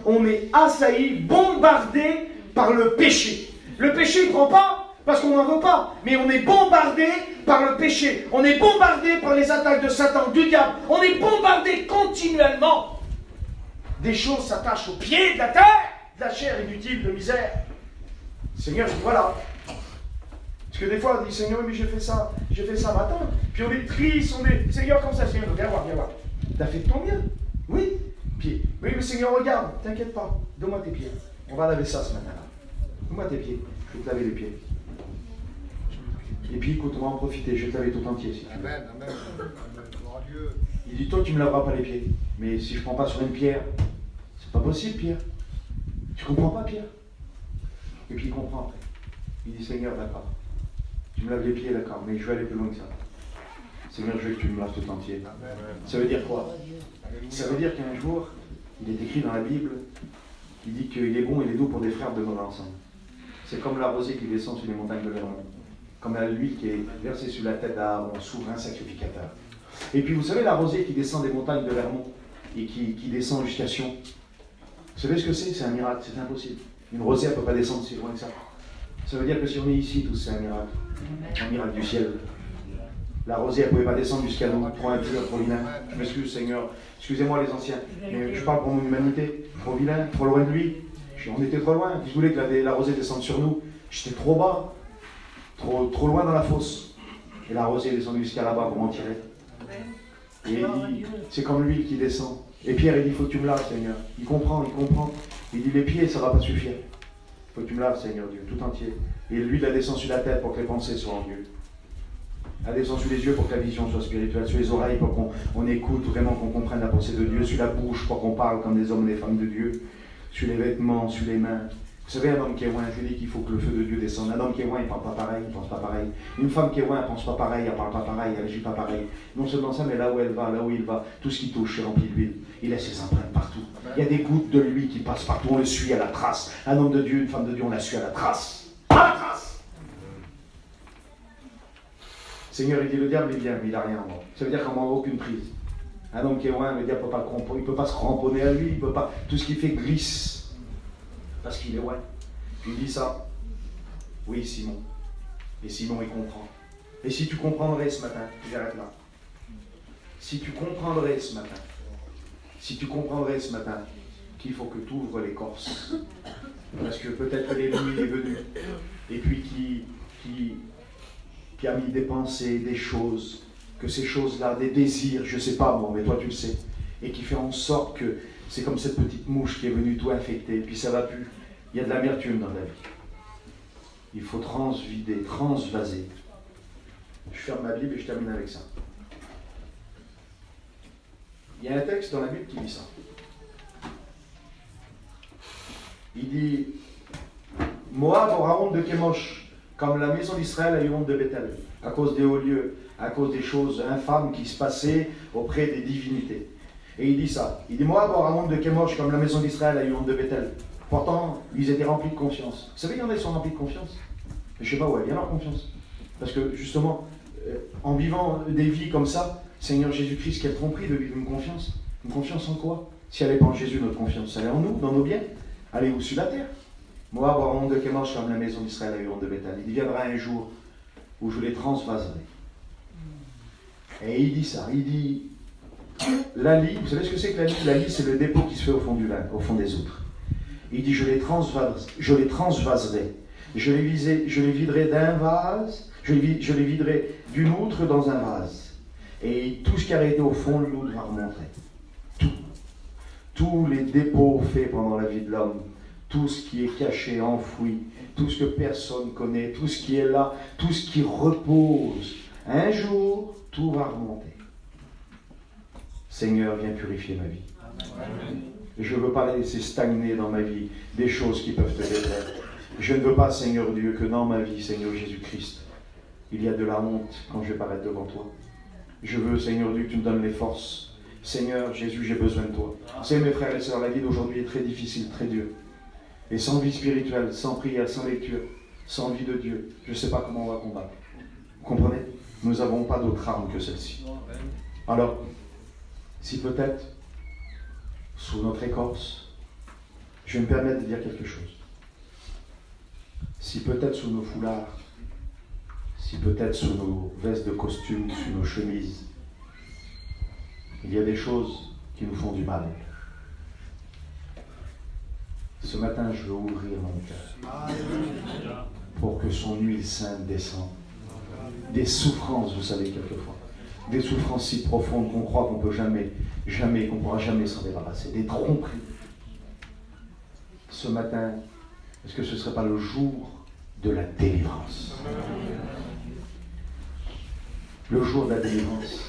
On est assailli, bombardé par le péché. Le péché ne prend pas parce qu'on n'en veut pas, mais on est bombardé par le péché. On est bombardé par les attaques de Satan, du diable. On est bombardé continuellement. Des choses s'attachent aux pieds de la terre, de la chair inutile, de misère. Seigneur, je dis voilà. Parce que des fois, on dit Seigneur, mais j'ai fait ça matin. Puis on est triste, on est Seigneur, comme ça, Seigneur, viens voir. T'as fait de ton mieux. Oui. Puis, oui, mais Seigneur, regarde, t'inquiète pas, donne-moi tes pieds. On va laver ça ce matin-là. Donne-moi tes pieds, je vais te laver les pieds. Et puis, écoute, on va en profiter, je vais te laver tout entier. Si Amen, amen. Gloire à Dieu. Il dit, toi, tu ne me laveras pas les pieds. Mais si je ne prends pas sur une pierre, c'est pas possible, Pierre. Tu comprends pas, Pierre? Et puis il comprend après. Il dit, Seigneur, d'accord. Tu me laves les pieds, d'accord, mais je vais aller plus loin que ça. Seigneur, je veux que tu me laves tout entier. Amen. Ça veut dire quoi? Alléluia. Ça veut dire qu'un jour, il est écrit dans la Bible, il dit qu'il est bon et il est doux pour des frères de demeurer ensemble. C'est comme la rosée qui descend sur les montagnes de Vermont. Comme l'huile qui est versée sur la tête d'Aaron, souverain sacrificateur. Et puis vous savez, la rosée qui descend des montagnes de Vermont et qui descend jusqu'à Sion. Vous savez ce que c'est? C'est un miracle, c'est impossible. Une rosée, elle ne peut pas descendre si loin que ça. Ça veut dire que si on est ici, tous, c'est un miracle du ciel. La rosée, elle ne pouvait pas descendre jusqu'à nous, trop impur, trop vilain. Je m'excuse, Seigneur. Excusez-moi, les anciens. Mais je parle pour mon humanité. Trop vilain, trop loin de lui. On était trop loin. Je voulais que la rosée descende sur nous. J'étais trop bas. Trop loin dans la fosse. Et la rosée est descendue jusqu'à là-bas pour m'en tirer. Et il dit, c'est comme l'huile qui descend. Et Pierre, il dit, il faut que tu me laves, Seigneur. Il comprend. Il dit, les pieds, ça ne va pas suffire. Il faut que tu me laves, Seigneur Dieu, tout entier. Et l'huile, la descend sur la tête pour que les pensées soient en Dieu. Elle descend sur les yeux pour que la vision soit spirituelle, sur les oreilles pour qu'on écoute vraiment, qu'on comprenne la pensée de Dieu, sur la bouche pour qu'on parle comme des hommes et des femmes de Dieu, sur les vêtements, sur les mains. Vous savez, un homme qui est loin, je dis qu'il faut que le feu de Dieu descende. Un homme qui est loin, il ne parle pas pareil, il ne pense pas pareil. Une femme qui est loin, elle ne pense pas pareil, elle ne parle pas pareil, elle n'agit pas pareil. Non seulement ça, mais là où elle va, là où il va, tout ce qui touche est rempli d'huile. Il a ses empreintes partout. Il y a des gouttes de lui qui passent partout, on le suit à la trace. Un homme de Dieu, une femme de Dieu, on la suit à la trace. À la trace! Seigneur, il dit, le diable est bien, mais il n'a rien en moi. Ça veut dire qu'on n'a aucune prise. Un homme qui est loin, le diable ne peut pas le cramponner, il ne peut pas se cramponner à lui, il peut pas. Tout ce qu'il fait glisse. Parce qu'il est loin. Puis il dit ça. Oui, Simon. Et Simon, il comprend. Et si tu comprendrais ce matin, tu arrêtes là. Si tu comprendrais ce matin, qu'il faut que tu ouvres l'écorce. Parce que peut-être que l'ennemi est venu. Et puis qui a mis des pensées, des choses, que ces choses-là, des désirs, je ne sais pas moi, mais toi tu le sais, et qui fait en sorte que c'est comme cette petite mouche qui est venue tout infecter, et puis ça va plus. Il y a de l'amertume dans la vie. Il faut transvider, transvaser. Je ferme ma Bible et je termine avec ça. Il y a un texte dans la Bible qui dit ça. Il dit Moab aura honte de Kémosh, comme la maison d'Israël a eu honte de Bethel, à cause des hauts lieux, à cause des choses infâmes qui se passaient auprès des divinités. Et il dit ça. Il dit Moab aura honte de Kémosh, comme la maison d'Israël a eu honte de Bethel. Pourtant, ils étaient remplis de confiance. Vous savez, il y en a qui sont remplis de confiance. Je ne sais pas où elle vient leur confiance. Parce que justement, en vivant des vies comme ça, Seigneur Jésus-Christ, quelle tromperie de vivre une confiance. Une confiance en quoi? Si elle n'est pas en Jésus, notre confiance, elle est en nous, dans nos biens. Elle est au-dessus de la terre. Moi, avoir honte de Kémosh comme la maison d'Israël a eu honte de Béthel. Il viendra un jour où je les transvaserai. Et il dit ça, il dit, la lie, vous savez ce que c'est que la lie? La lie, c'est le dépôt qui se fait au fond du lac, au fond des outres. Il dit, je les transvaserai. Je les viderai d'un vase, je les viderai d'une outre dans un vase. Et tout ce qui a été au fond de l'outre va remonter. Tout. Tous les dépôts faits pendant la vie de l'homme, tout ce qui est caché, enfoui, tout ce que personne connaît, tout ce qui est là, tout ce qui repose, un jour, tout va remonter. Seigneur, viens purifier ma vie. Amen. Je ne veux pas laisser stagner dans ma vie des choses qui peuvent te détruire. Je ne veux pas, Seigneur Dieu, que dans ma vie, Seigneur Jésus-Christ, il y a de la honte quand je vais paraître devant toi. Je veux, Seigneur Dieu, que tu me donnes les forces. Seigneur Jésus, j'ai besoin de toi. Vous savez, mes frères et sœurs, la vie d'aujourd'hui est très difficile, très dure. Et sans vie spirituelle, sans prière, sans lecture, sans vie de Dieu, je ne sais pas comment on va combattre. Vous comprenez? Nous n'avons pas d'autre arme que celle-ci. Alors, si peut-être, sous notre écorce, je vais me permettre de dire quelque chose. Si peut-être sous nos foulards, si peut-être sous nos vestes de costume, sous nos chemises, il y a des choses qui nous font du mal. Ce matin, je veux ouvrir mon cœur pour que son huile sainte descende. Des souffrances, vous savez, quelquefois. Des souffrances si profondes qu'on croit qu'on peut jamais, qu'on ne pourra jamais s'en débarrasser. Des tromperies. Ce matin, est-ce que ce ne serait pas le jour de la délivrance? Le jour de la délivrance.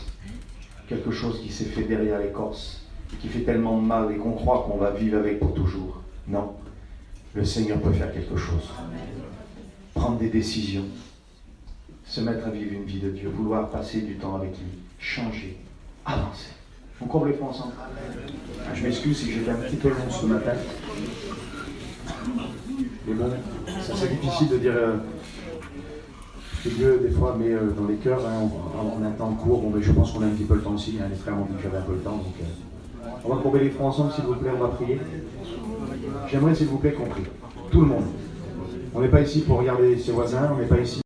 Quelque chose qui s'est fait derrière l'écorce, qui fait tellement de mal et qu'on croit qu'on va vivre avec pour toujours. Non. Le Seigneur peut faire quelque chose. Prendre des décisions. Se mettre à vivre une vie de Dieu. Vouloir passer du temps avec lui. Changer. Avancer. On court les poings ensemble. Je m'excuse si j'étais un petit peu long ce matin. Mais bon, ça c'est difficile de dire que Dieu, des fois, met dans les cœurs, hein, on a un temps court, bon, mais je pense qu'on a un petit peu le temps aussi, hein, les frères m'ont dit que j'avais un peu le temps, donc on va courber les fronts ensemble, s'il vous plaît, on va prier. J'aimerais, s'il vous plaît, qu'on prie. Tout le monde. On n'est pas ici pour regarder ses voisins, on n'est pas ici